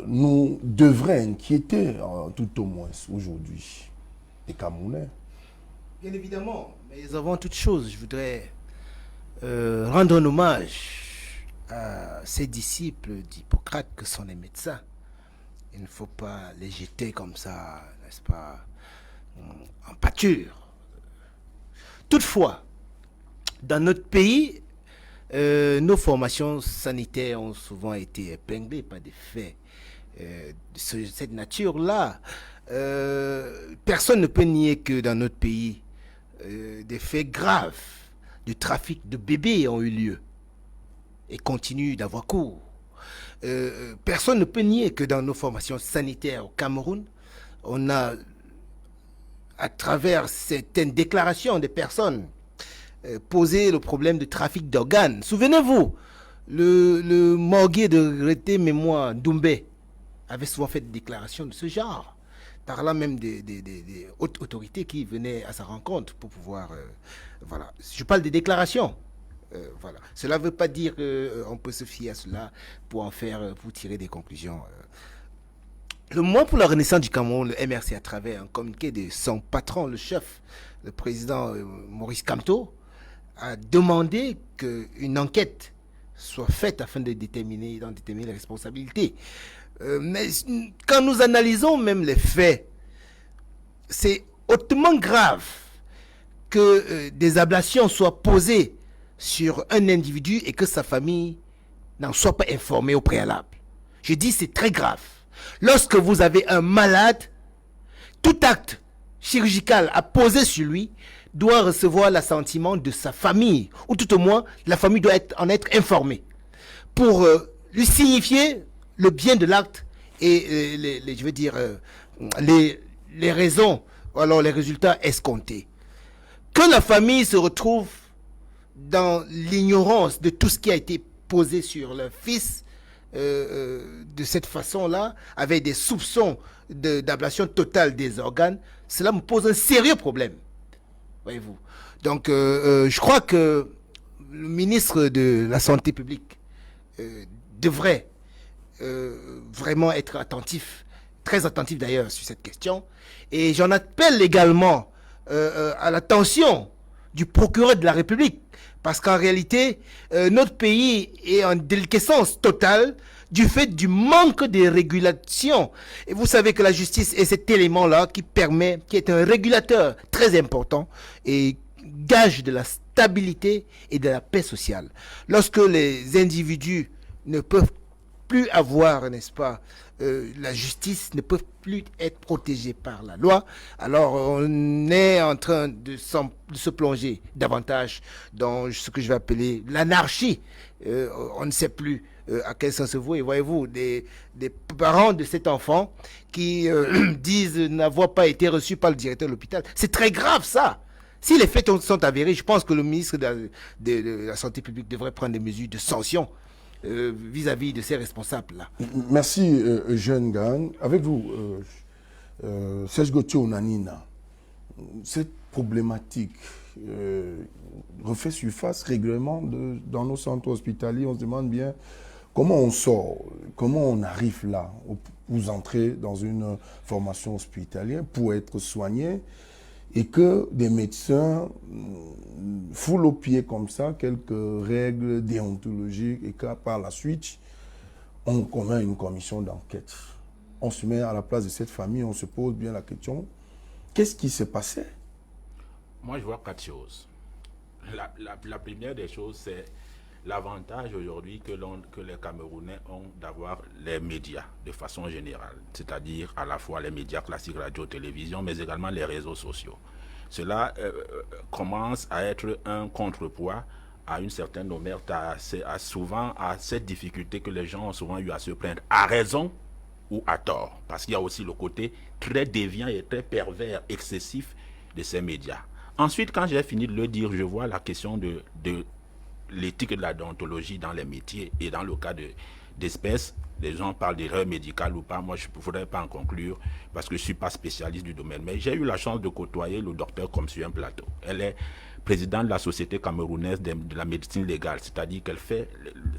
nous devrait inquiéter tout au moins aujourd'hui les Camerounais. Bien évidemment, mais avant toute chose, je voudrais rendre un hommage à ces disciples d'Hippocrate que sont les médecins. Il ne faut pas les jeter comme ça, n'est-ce pas, en pâture. Toutefois, dans notre pays, nos formations sanitaires ont souvent été épinglées par des faits de cette nature-là. Personne ne peut nier que dans notre pays, des faits graves de trafic de bébés ont eu lieu et continuent d'avoir cours. Personne ne peut nier que dans nos formations sanitaires au Cameroun, on a, à travers certaines déclarations des personnes, posé le problème de trafic d'organes. Souvenez-vous, le morguier de Rété Mémoire Doumbé avait souvent fait des déclarations de ce genre, par là même des hautes autorités qui venaient à sa rencontre pour pouvoir... voilà. Je parle des déclarations. Voilà. Cela ne veut pas dire qu'on peut se fier à cela pour tirer des conclusions. Le mouvement pour la renaissance du Cameroun, le MRC, à travers un communiqué de son patron, le chef, le président Maurice Kamto, a demandé qu'une enquête soit faite afin de déterminer les responsabilités. Mais quand nous analysons même les faits, c'est hautement grave que des ablations soient posées sur un individu et que sa famille n'en soit pas informée au préalable. Je dis c'est très grave. Lorsque vous avez un malade, tout acte chirurgical à poser sur lui doit recevoir l'assentiment de sa famille, ou tout au moins la famille doit en être informée pour lui signifier le bien de l'acte et les raisons, ou alors les résultats escomptés. Que la famille se retrouve dans l'ignorance de tout ce qui a été posé sur leur fils de cette façon-là, avec des soupçons d'ablation totale des organes, cela me pose un sérieux problème. Voyez-vous. Donc, je crois que le ministre de la Santé publique devrait vraiment être attentif, très attentif d'ailleurs sur cette question. Et j'en appelle également à l'attention du procureur de la République, parce qu'en réalité, notre pays est en déliquescence totale du fait du manque de régulation. Et vous savez que la justice est cet élément-là qui est un régulateur très important et gage de la stabilité et de la paix sociale. Lorsque les individus ne peuvent plus avoir, n'est-ce pas, la justice, ne peuvent plus être protégés par la loi, alors on est en train de se plonger davantage dans ce que je vais appeler l'anarchie. On ne sait plus à quel sens se vouer. Voyez-vous, des parents de cet enfant qui disent n'avoir pas été reçus par le directeur de l'hôpital. C'est très grave ça. Si les faits sont avérés, je pense que le ministre de la Santé publique devrait prendre des mesures de sanction vis-à-vis de ces responsables-là. Merci, Jeune Gahan. Avec vous, Serge Gauthier Onanina, cette problématique refait surface régulièrement dans nos centres hospitaliers. On se demande bien comment on sort, comment on arrive là. Vous entrez dans une formation hospitalière pour être soigné et que des médecins foulent au pied comme ça quelques règles déontologiques et que par la suite, on convainc une commission d'enquête. On se met à la place de cette famille, on se pose bien la question, qu'est-ce qui s'est passé? Moi, je vois 4 choses. La première des choses, c'est l'avantage aujourd'hui que les Camerounais ont d'avoir les médias de façon générale, c'est-à-dire à la fois les médias classiques, radio, télévision, mais également les réseaux sociaux. Cela commence à être un contrepoids à une certaine omerta, souvent à cette difficulté que les gens ont souvent eu à se plaindre, à raison ou à tort, parce qu'il y a aussi le côté très déviant et très pervers, excessif de ces médias. Ensuite, quand j'ai fini de le dire, je vois la question de l'éthique et de la déontologie dans les métiers et dans le cas d'espèces, Les gens parlent d'erreur médicale ou pas. Moi, je ne voudrais pas en conclure parce que je ne suis pas spécialiste du domaine. Mais j'ai eu la chance de côtoyer le docteur comme sur un plateau. Elle est présidente de la Société camerounaise de la médecine légale, c'est-à-dire qu'elle fait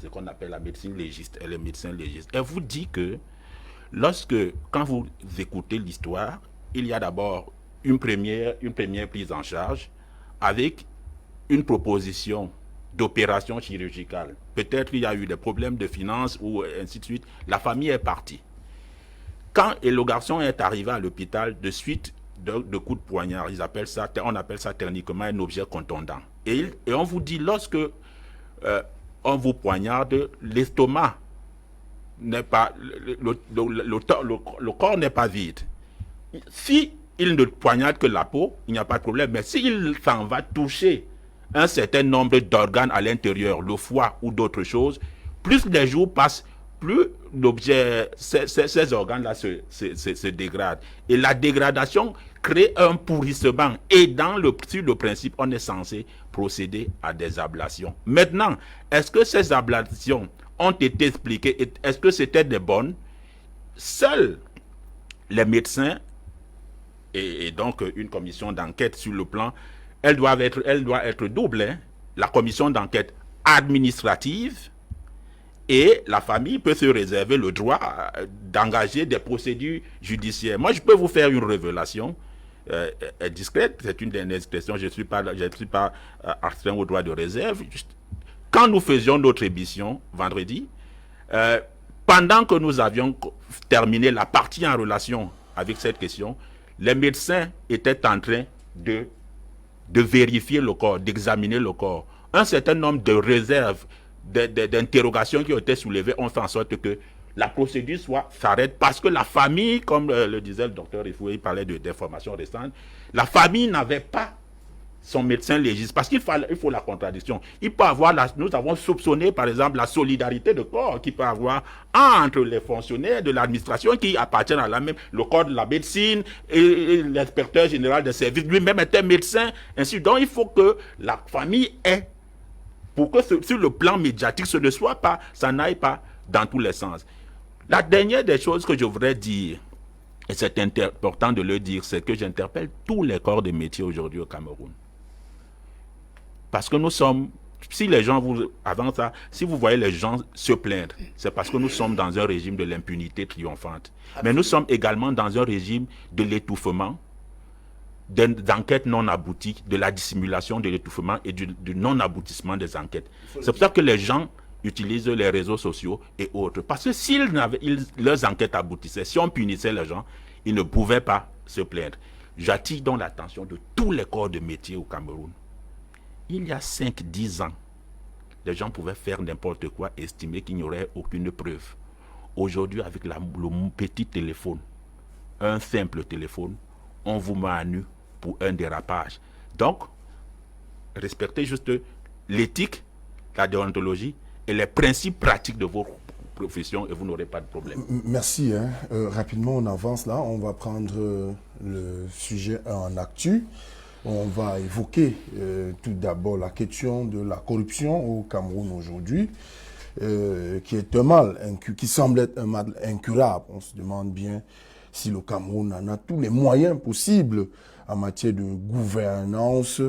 ce qu'on appelle la médecine légiste. Elle est médecin légiste. Elle vous dit que quand vous écoutez l'histoire, il y a d'abord une première prise en charge avec une proposition d'opération chirurgicale. Peut-être il y a eu des problèmes de finances ou ainsi de suite. La famille est partie. Quand le garçon est arrivé à l'hôpital, de suite de coups de poignard, on appelle ça techniquement un objet contondant. Et on vous dit, lorsque on vous poignarde, l'estomac n'est pas, le corps n'est pas vide. Si il ne poignarde que la peau, il n'y a pas de problème. Mais s'il s'en va toucher un certain nombre d'organes à l'intérieur, le foie ou d'autres choses, plus les jours passent, plus l'objet, ces organes-là se dégradent. Et la dégradation crée un pourrissement. Et sur le principe, on est censé procéder à des ablations. Maintenant, est-ce que ces ablations ont été expliquées? Est-ce que c'était des bonnes? Seuls les médecins et donc une commission d'enquête sur le plan, elle doit être double. Hein. La commission d'enquête administrative et la famille peut se réserver le droit d'engager des procédures judiciaires. Moi, je peux vous faire une révélation discrète, c'est une dernière expression, je ne suis pas astreint au droit de réserve. Quand nous faisions notre émission vendredi, pendant que nous avions terminé la partie en relation avec cette question, les médecins étaient en train de vérifier le corps, d'examiner le corps. Un certain nombre de réserves, d'interrogations qui ont été soulevées ont fait en sorte que la procédure s'arrête parce que la famille, comme le disait le docteur Ifoué, il parlait d'informations récentes, la famille n'avait pas son médecin légiste, parce qu'il faut la contradiction. Il peut avoir, nous avons soupçonné par exemple la solidarité de corps qu'il peut avoir entre les fonctionnaires de l'administration qui appartiennent à la même, le corps de la médecine et l'inspecteur général des services lui-même était médecin, ainsi. Donc il faut que la famille ait, pour que sur le plan médiatique, ce ne soit pas, ça n'aille pas dans tous les sens. La dernière des choses que je voudrais dire, et c'est important de le dire, c'est que j'interpelle tous les corps de métier aujourd'hui au Cameroun. Parce que nous sommes, si les gens, avant ça, si vous voyez les gens se plaindre, c'est parce que nous sommes dans un régime de l'impunité triomphante. Mais nous sommes également dans un régime de l'étouffement, d'enquêtes non abouties, de la dissimulation de l'étouffement et du non-aboutissement des enquêtes. C'est pour ça que les gens utilisent les réseaux sociaux et autres. Parce que si leurs enquêtes aboutissaient, si on punissait les gens, ils ne pouvaient pas se plaindre. J'attire donc l'attention de tous les corps de métier au Cameroun. Il y a 5-10 ans, les gens pouvaient faire n'importe quoi et estimer qu'il n'y aurait aucune preuve. Aujourd'hui, avec le petit téléphone, un simple téléphone, on vous met à nu pour un dérapage. Donc, respectez juste l'éthique, la déontologie et les principes pratiques de vos professions et vous n'aurez pas de problème. Merci. Rapidement, on avance là. On va prendre le sujet en actu. On va évoquer tout d'abord la question de la corruption au Cameroun aujourd'hui, qui est un mal, qui semble être un mal incurable. On se demande bien si le Cameroun en a tous les moyens possibles en matière de gouvernance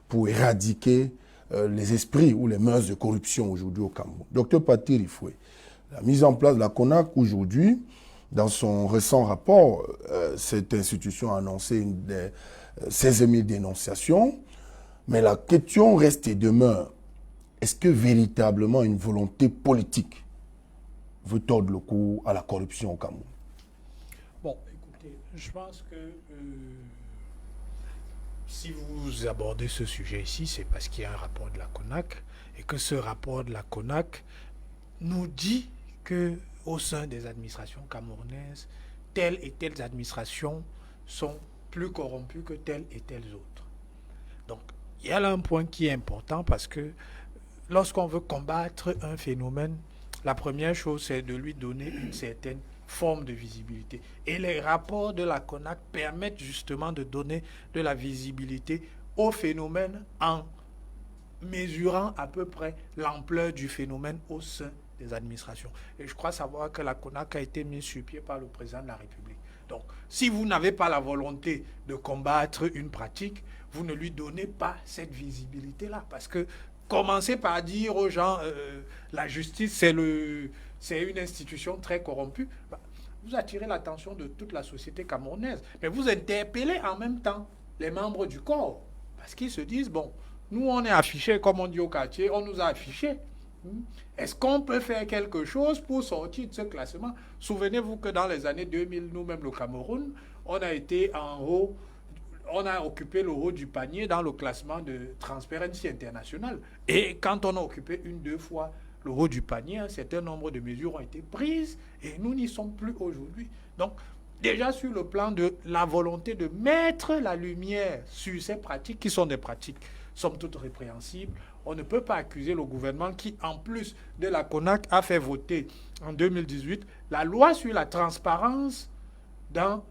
pour éradiquer les esprits ou les mœurs de corruption aujourd'hui au Cameroun. Docteur Patir Ifoué, la mise en place de la CONAC aujourd'hui, dans son récent rapport, cette institution a annoncé des 16 000 dénonciations, mais la question reste et demeure. Est-ce que véritablement une volonté politique veut tordre le cou à la corruption au Cameroun? Bon, écoutez, je pense que si vous abordez ce sujet ici, c'est parce qu'il y a un rapport de la CONAC et que ce rapport de la CONAC nous dit que au sein des administrations camerounaises, telles et telles administrations sont plus corrompues que telles et telles autres. Donc, il y a là un point qui est important parce que lorsqu'on veut combattre un phénomène, la première chose, c'est de lui donner une certaine forme de visibilité. Et les rapports de la CONAC permettent justement de donner de la visibilité au phénomène en mesurant à peu près l'ampleur du phénomène au sein des administrations. Et je crois savoir que la CONAC a été mise sur pied par le président de la République. Donc, si vous n'avez pas la volonté de combattre une pratique, vous ne lui donnez pas cette visibilité-là. Parce que commencer par dire aux gens, la justice, c'est une institution très corrompue, vous attirez l'attention de toute la société camerounaise. Mais vous interpellez en même temps les membres du corps. Parce qu'ils se disent, bon, nous on est affichés, comme on dit au quartier, on nous a affichés. Est-ce qu'on peut faire quelque chose pour sortir de ce classement? Souvenez-vous que dans les années 2000, nous-mêmes, le Cameroun, on a été en haut, on a occupé le haut du panier dans le classement de Transparency International. Et quand on a occupé deux fois le haut du panier, un certain nombre de mesures ont été prises et nous n'y sommes plus aujourd'hui. Donc, déjà sur le plan de la volonté de mettre la lumière sur ces pratiques qui sont des pratiques somme toute répréhensibles, on ne peut pas accuser le gouvernement qui, en plus de la CONAC, a fait voter en 2018 la loi sur la transparence dans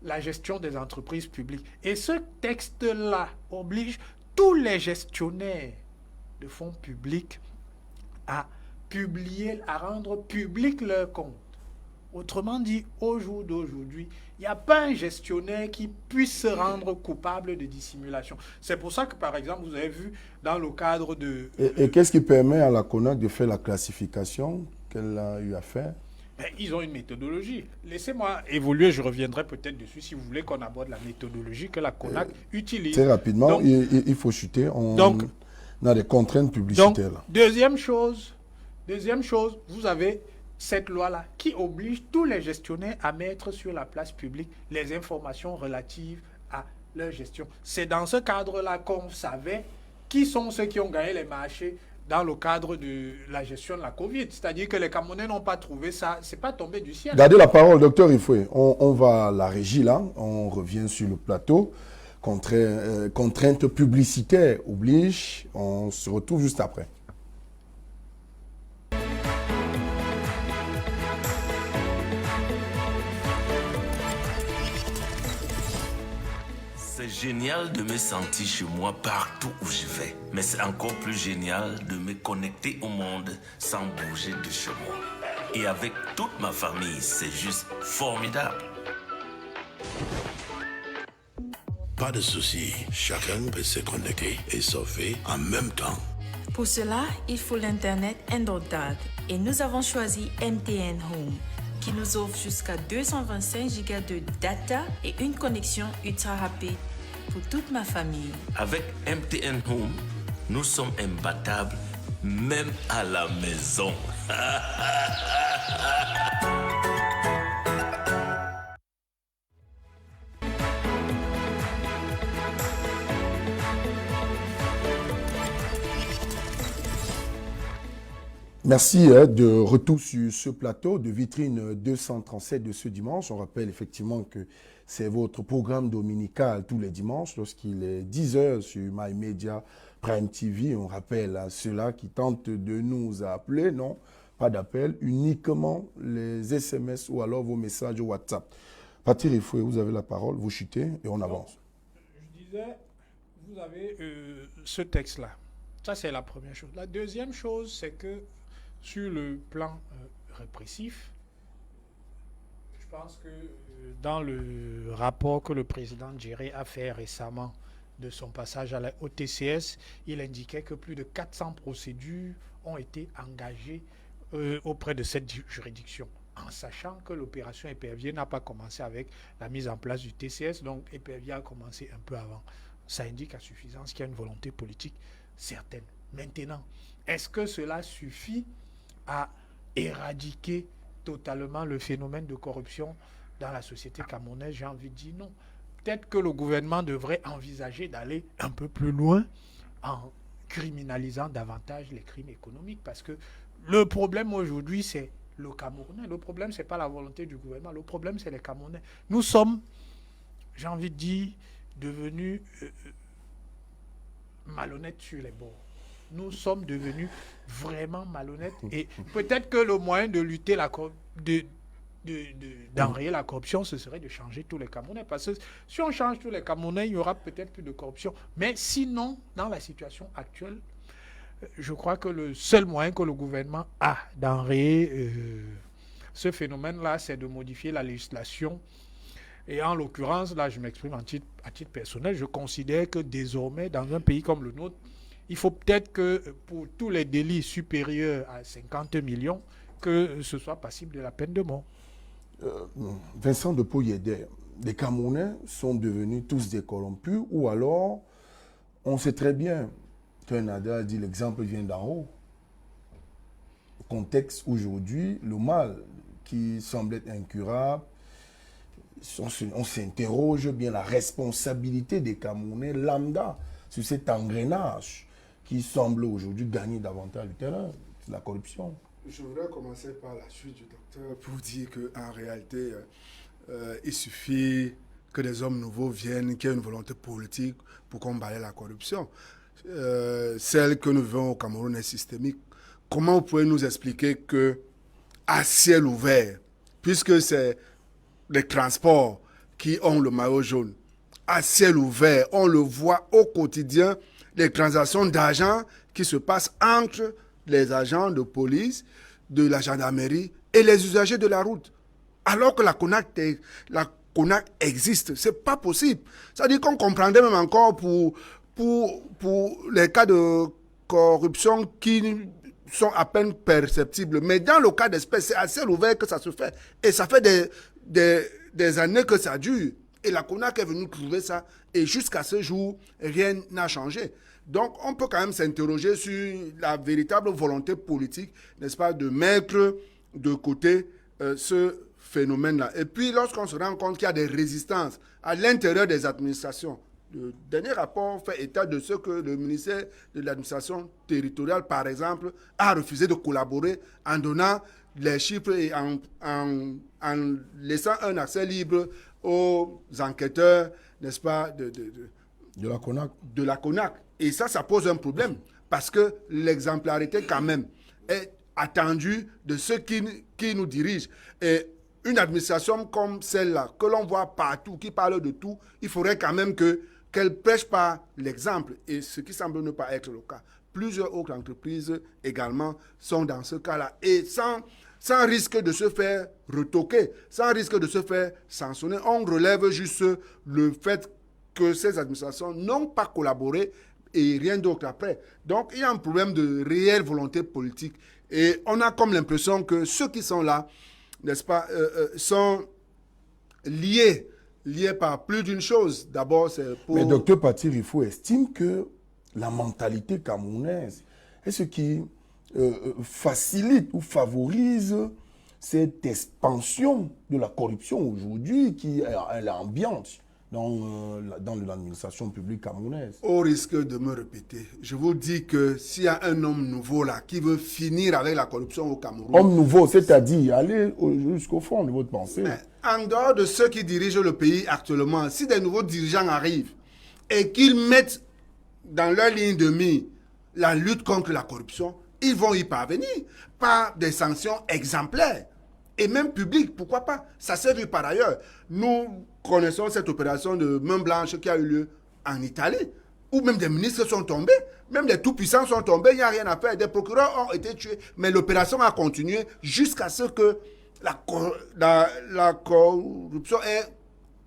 la gestion des entreprises publiques. Et ce texte-là oblige tous les gestionnaires de fonds publics à publier, à rendre public leurs comptes. Autrement dit, au jour d'aujourd'hui, il n'y a pas un gestionnaire qui puisse se rendre coupable de dissimulation. C'est pour ça que, par exemple, vous avez vu dans le cadre de... Et qu'est-ce qui permet à la CONAC de faire la classification qu'elle a eu à faire? Ils ont une méthodologie. Laissez-moi évoluer, je reviendrai peut-être dessus si vous voulez qu'on aborde la méthodologie que la CONAC utilise. Très rapidement, donc, il faut chuter. On a des contraintes publicitaires. Donc, deuxième chose, vous avez cette loi-là qui oblige tous les gestionnaires à mettre sur la place publique les informations relatives à leur gestion. C'est dans ce cadre-là qu'on savait qui sont ceux qui ont gagné les marchés dans le cadre de la gestion de la Covid. C'est-à-dire que les Camerounais n'ont pas trouvé ça, c'est pas tombé du ciel. Gardez la parole, docteur Ifoué. On va à la régie là, on revient sur le plateau. Contraintes publicitaires oblige, on se retrouve juste après. C'est génial de me sentir chez moi partout où je vais. Mais c'est encore plus génial de me connecter au monde sans bouger de chez moi. Et avec toute ma famille, c'est juste formidable. Pas de souci, chacun peut se connecter et surfer en même temps. Pour cela, il faut l'Internet indotable. Et nous avons choisi MTN Home, qui nous offre jusqu'à 225 Go de data et une connexion ultra rapide pour toute ma famille. Avec MTN Home, nous sommes imbattables, même à la maison. Merci de retour sur ce plateau de Vitrine 237 de ce dimanche. On rappelle effectivement que c'est votre programme dominical tous les dimanches lorsqu'il est 10h sur MyMedia Prime TV. On rappelle à ceux-là qui tentent de nous appeler, non, pas d'appel, uniquement les SMS ou alors vos messages WhatsApp. Patrick Ifoué, vous avez la parole, vous chutez et on avance. Je disais, vous avez ce texte-là. Ça, c'est la première chose. La deuxième chose, c'est que sur le plan répressif, je pense que dans le rapport que le président Djéré a fait récemment de son passage au TCS, il indiquait que plus de 400 procédures ont été engagées auprès de cette juridiction, en sachant que l'opération Épervier n'a pas commencé avec la mise en place du TCS, donc Épervier a commencé un peu avant. Ça indique à suffisance qu'il y a une volonté politique certaine. Maintenant, est-ce que cela suffit à éradiquer totalement le phénomène de corruption dans la société camerounaise? J'ai envie de dire non. Peut-être que le gouvernement devrait envisager d'aller un peu plus loin en criminalisant davantage les crimes économiques, parce que le problème aujourd'hui, c'est le Camerounais. Le problème, ce n'est pas la volonté du gouvernement. Le problème, c'est les Camerounais. Nous sommes, j'ai envie de dire, devenus malhonnêtes sur les bords. Nous sommes devenus vraiment malhonnêtes. Et peut-être que le moyen de lutter d'enrayer la corruption, ce serait de changer tous les Camerounais. Parce que si on change tous les Camerounais, il y aura peut-être plus de corruption. Mais sinon, dans la situation actuelle, je crois que le seul moyen que le gouvernement a d'enrayer ce phénomène-là, c'est de modifier la législation. Et en l'occurrence, là, je m'exprime à titre personnel, je considère que désormais, dans un pays comme le nôtre, il faut peut-être que pour tous les délits supérieurs à 50 millions, que ce soit passible de la peine de mort. Vincent de Poyédé, les Camerounais sont devenus tous des corrompus, ou alors, on sait très bien qu'un Nada a dit l'exemple vient d'en haut. Le contexte aujourd'hui, le mal qui semble être incurable, on s'interroge bien la responsabilité des Camerounais lambda sur cet engrenage qui semble aujourd'hui gagner davantage du terrain, la corruption. Je voudrais commencer par la suite du docteur pour dire qu'en réalité, il suffit que des hommes nouveaux viennent, qu'il y ait une volonté politique pour combattre la corruption. Celle que nous vivons au Cameroun est systémique. Comment vous pouvez nous expliquer que à ciel ouvert, puisque c'est les transports qui ont le maillot jaune, à ciel ouvert, on le voit au quotidien, les transactions d'argent qui se passent entre les agents de police, de la gendarmerie et les usagers de la route. Alors que la CONAC existe, c'est pas possible. C'est-à-dire qu'on comprendrait même encore pour les cas de corruption qui sont à peine perceptibles. Mais dans le cas d'espèce, c'est à ciel ouvert que ça se fait. Et ça fait des années que ça dure. Et la CONAC est venue trouver ça. Et jusqu'à ce jour, rien n'a changé. Donc, on peut quand même s'interroger sur la véritable volonté politique, n'est-ce pas, de mettre de côté ce phénomène-là. Et puis, lorsqu'on se rend compte qu'il y a des résistances à l'intérieur des administrations, le dernier rapport fait état de ce que le ministère de l'administration territoriale, par exemple, a refusé de collaborer en donnant les chiffres et en laissant un accès libre aux enquêteurs, n'est-ce pas, de la CONAC. De la CONAC. Et ça pose un problème, parce que l'exemplarité, quand même, est attendue de ceux qui nous dirigent. Et une administration comme celle-là, que l'on voit partout, qui parle de tout, il faudrait quand même qu'elle prêche par l'exemple, et ce qui semble ne pas être le cas. Plusieurs autres entreprises également sont dans ce cas-là, et sans risque de se faire retoquer, sans risque de se faire sanctionner, on relève juste le fait que ces administrations n'ont pas collaboré et rien d'autre après. Donc, il y a un problème de réelle volonté politique. Et on a comme l'impression que ceux qui sont là, n'est-ce pas, sont liés par plus d'une chose. D'abord, c'est pour... Mais Dr Paty Rifo estime que la mentalité camerounaise est ce qui facilite ou favorise cette expansion de la corruption aujourd'hui qui est ambiante dans l'administration publique camerounaise. Au risque de me répéter, je vous dis que s'il y a un homme nouveau là qui veut finir avec la corruption au Cameroun... Homme nouveau, c'est-à-dire aller jusqu'au fond de votre pensée. Mais en dehors de ceux qui dirigent le pays actuellement, si des nouveaux dirigeants arrivent et qu'ils mettent dans leur ligne de mire la lutte contre la corruption, ils vont y parvenir par des sanctions exemplaires. Et même publiques, pourquoi pas? Ça s'est vu par ailleurs. Nous connaissons cette opération de main blanche qui a eu lieu en Italie, où même des ministres sont tombés, même des tout-puissants sont tombés, il n'y a rien à faire. Des procureurs ont été tués, mais l'opération a continué jusqu'à ce que la corruption ait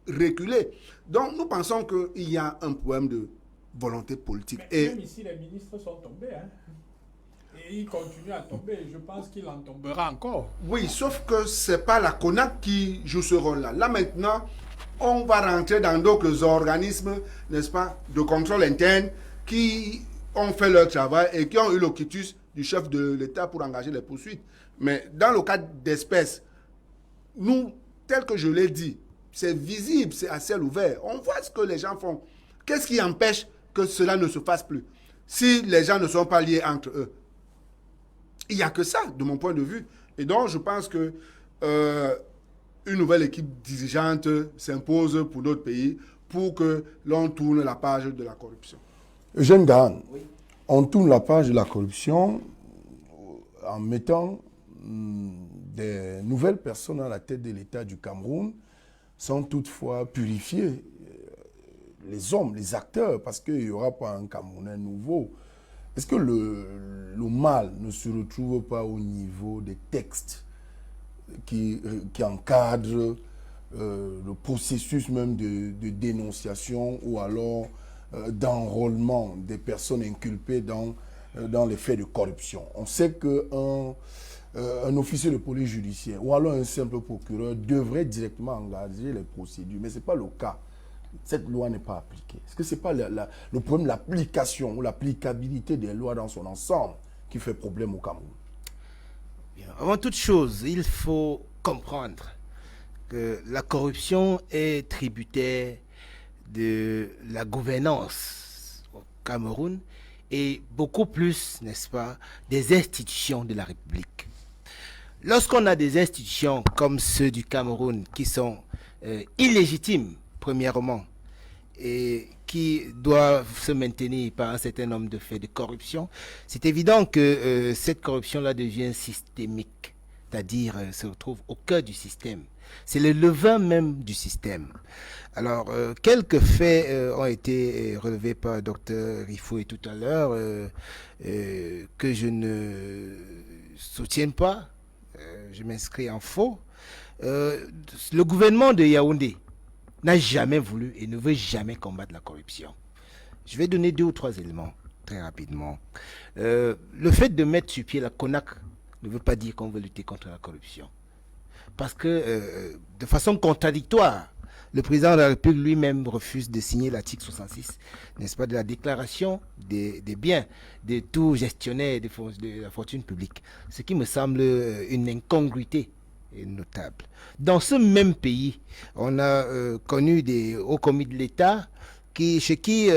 reculé. Donc nous pensons qu'il y a un problème de volonté politique. Mais même ici, les ministres sont tombés, hein. Et il continue à tomber. Je pense qu'il en tombera encore. Oui, sauf que ce n'est pas la CONAC qui joue ce rôle-là. Là, maintenant, on va rentrer dans d'autres organismes, n'est-ce pas, de contrôle interne qui ont fait leur travail et qui ont eu le quitus du chef de l'État pour engager les poursuites. Mais dans le cas d'espèces, nous, tel que je l'ai dit, c'est visible, c'est à ciel ouvert. On voit ce que les gens font. Qu'est-ce qui empêche que cela ne se fasse plus? Si les gens ne sont pas liés entre eux. Il n'y a que ça, de mon point de vue. Et donc, je pense que une nouvelle équipe dirigeante s'impose pour notre pays pour que l'on tourne la page de la corruption. Eugène Gahan, oui. On tourne la page de la corruption en mettant des nouvelles personnes à la tête de l'État du Cameroun sans toutefois purifier les hommes, les acteurs, parce qu'il n'y aura pas un Camerounais nouveau est-ce que le mal ne se retrouve pas au niveau des textes qui encadrent le processus même de dénonciation ou alors d'enrôlement des personnes inculpées dans les faits de corruption? On sait qu'un officier de police judiciaire ou alors un simple procureur devrait directement engager les procédures, mais ce n'est pas le cas. Cette loi n'est pas appliquée. Est-ce que ce n'est pas le problème de l'application ou l'applicabilité des lois dans son ensemble qui fait problème au Cameroun? Bien. Avant toute chose, il faut comprendre que la corruption est tributaire de la gouvernance au Cameroun et beaucoup plus, n'est-ce pas, des institutions de la République. Lorsqu'on a des institutions comme ceux du Cameroun qui sont illégitimes, premièrement, et qui doivent se maintenir par un certain nombre de faits de corruption, c'est évident que cette corruption-là devient systémique, c'est-à-dire se retrouve au cœur du système. C'est le levain même du système. Alors, quelques faits ont été relevés par Dr Rifo tout à l'heure, que je ne soutiens pas, je m'inscris en faux. Le gouvernement de Yaoundé n'a jamais voulu et ne veut jamais combattre la corruption. Je vais donner 2 ou 3 éléments très rapidement. Le fait de mettre sur pied la CONAC ne veut pas dire qu'on veut lutter contre la corruption. Parce que, de façon contradictoire, le président de la République lui-même refuse de signer l'article 66, n'est-ce pas, de la déclaration des biens de tout gestionnaire de la fortune publique. Ce qui me semble une incongruité notable. Dans ce même pays, on a connu des hauts commis de l'État chez qui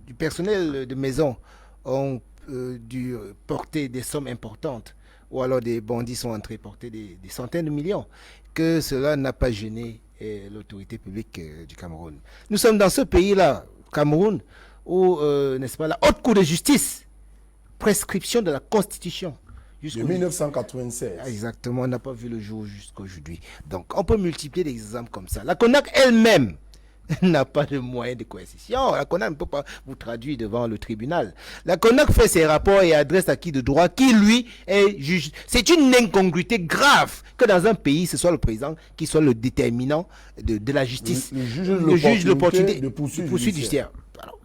du personnel de maison ont dû porter des sommes importantes, ou alors des bandits sont entrés porter des centaines de millions, que cela n'a pas gêné l'autorité publique du Cameroun. Nous sommes dans ce pays-là, Cameroun, où, n'est-ce pas, la haute cour de justice, prescription de la Constitution, de 1996. Exactement, on n'a pas vu le jour jusqu'à aujourd'hui. Donc, on peut multiplier des exemples comme ça. La CONAC elle-même n'a pas de moyens de coercition. La CONAC ne peut pas vous traduire devant le tribunal. La CONAC fait ses rapports et adresse à qui de droit, qui lui est juge. C'est une incongruité grave que dans un pays, ce soit le président qui soit le déterminant de la justice. Le juge l'opportunité de poursuite judiciaire. Alors,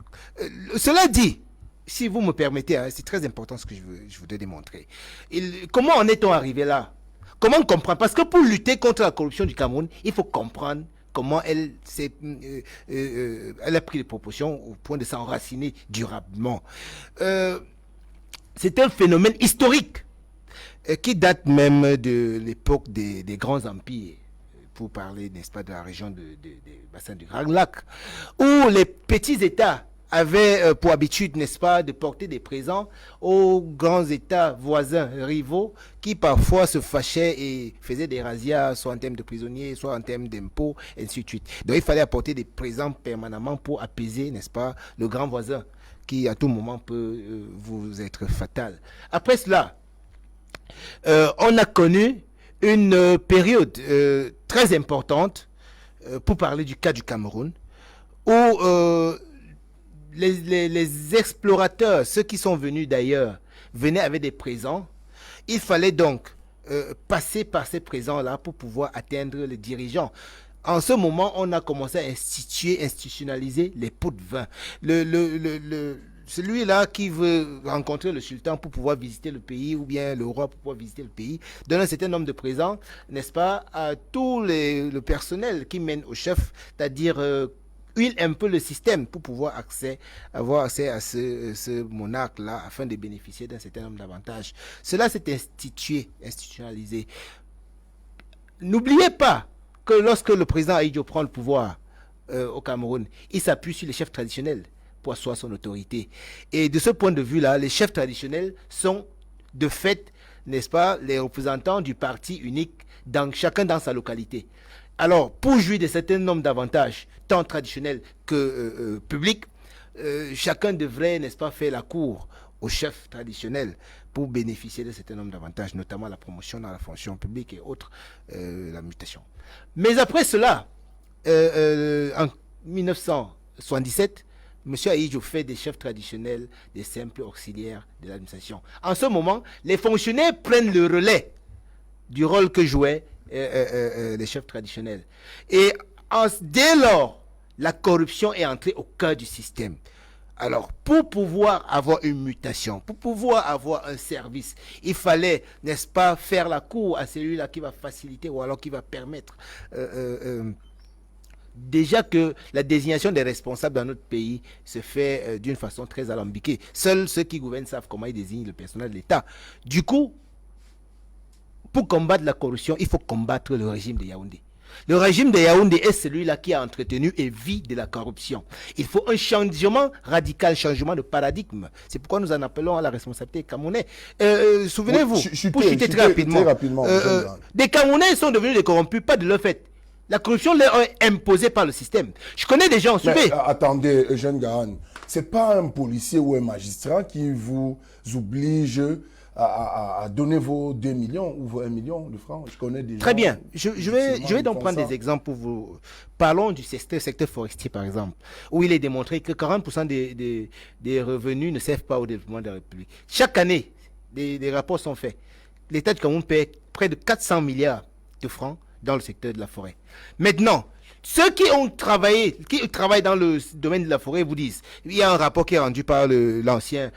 cela dit, si vous me permettez, hein, c'est très important ce que je voudrais démontrer. Comment en est-on arrivé là? Comment on comprend? Parce que pour lutter contre la corruption du Cameroun, il faut comprendre comment elle a pris les proportions au point de s'enraciner durablement. C'est un phénomène historique qui date même de l'époque des grands empires, pour parler, n'est-ce pas, de la région des bassins du Grand Lac, où les petits États avaient pour habitude, n'est-ce pas, de porter des présents aux grands États voisins, rivaux, qui parfois se fâchaient et faisaient des razzias, soit en termes de prisonniers, soit en termes d'impôts, et ainsi de suite. Donc il fallait apporter des présents permanemment pour apaiser, n'est-ce pas, le grand voisin, qui à tout moment peut vous être fatal. Après cela, on a connu une période très importante, pour parler du cas du Cameroun, où les explorateurs, ceux qui sont venus d'ailleurs, venaient avec des présents. Il fallait donc passer par ces présents-là pour pouvoir atteindre les dirigeants. En ce moment, on a commencé à institutionnaliser les pots de vin. Celui-là qui veut rencontrer le sultan pour pouvoir visiter le pays, ou bien le roi pour pouvoir visiter le pays, donne un certain nombre de présents, n'est-ce pas, à tout le personnel qui mène au chef, c'est-à-dire huile un peu le système pour pouvoir avoir accès à ce monarque-là afin de bénéficier d'un certain nombre d'avantages. Cela s'est institutionnalisé. N'oubliez pas que lorsque le président Ahidjo prend le pouvoir au Cameroun, il s'appuie sur les chefs traditionnels pour asseoir son autorité. Et de ce point de vue-là, les chefs traditionnels sont de fait, n'est-ce pas, les représentants du parti unique, chacun dans sa localité. Alors, pour jouir de certains nombres d'avantages, tant traditionnels que publics, chacun devrait, n'est-ce pas, faire la cour au chef traditionnel pour bénéficier de certains nombres d'avantages, notamment la promotion dans la fonction publique et autres, la mutation. Mais après cela, en 1977, M. Ahidjo fait des chefs traditionnels, des simples auxiliaires de l'administration. En ce moment, les fonctionnaires prennent le relais du rôle que jouaient les chefs traditionnels. Et dès lors, la corruption est entrée au cœur du système. Alors, pour pouvoir avoir une mutation, pour pouvoir avoir un service, il fallait, n'est-ce pas, faire la cour à celui-là qui va faciliter ou alors qui va permettre déjà que la désignation des responsables dans notre pays se fait d'une façon très alambiquée. Seuls ceux qui gouvernent savent comment ils désignent le personnel de l'État. Du coup, pour combattre la corruption, il faut combattre le régime de Yaoundé. Le régime de Yaoundé est celui-là qui a entretenu et vit de la corruption. Il faut un changement radical, changement de paradigme. C'est pourquoi nous en appelons à la responsabilité camerounais. Souvenez-vous, pour chuter très rapidement, des Camerounais sont devenus des corrompus, pas de leur fait. La corruption leur est imposée par le système. Je connais des gens, suivez. Attendez, Eugène Gahan, c'est pas un policier ou un magistrat qui vous oblige à donner vos 2 millions ou vos 1 million de francs. Je connais des gens. Très bien. Je vais donc prendre des exemples pour vous. Parlons du secteur forestier, par exemple, où il est démontré que 40% des revenus ne servent pas au développement de la République. Chaque année, des rapports sont faits. L'État du Cameroun paie près de 400 milliards de francs dans le secteur de la forêt. Maintenant, ceux qui travaillent dans le domaine de la forêt vous disent, il y a un rapport qui est rendu par l'ancien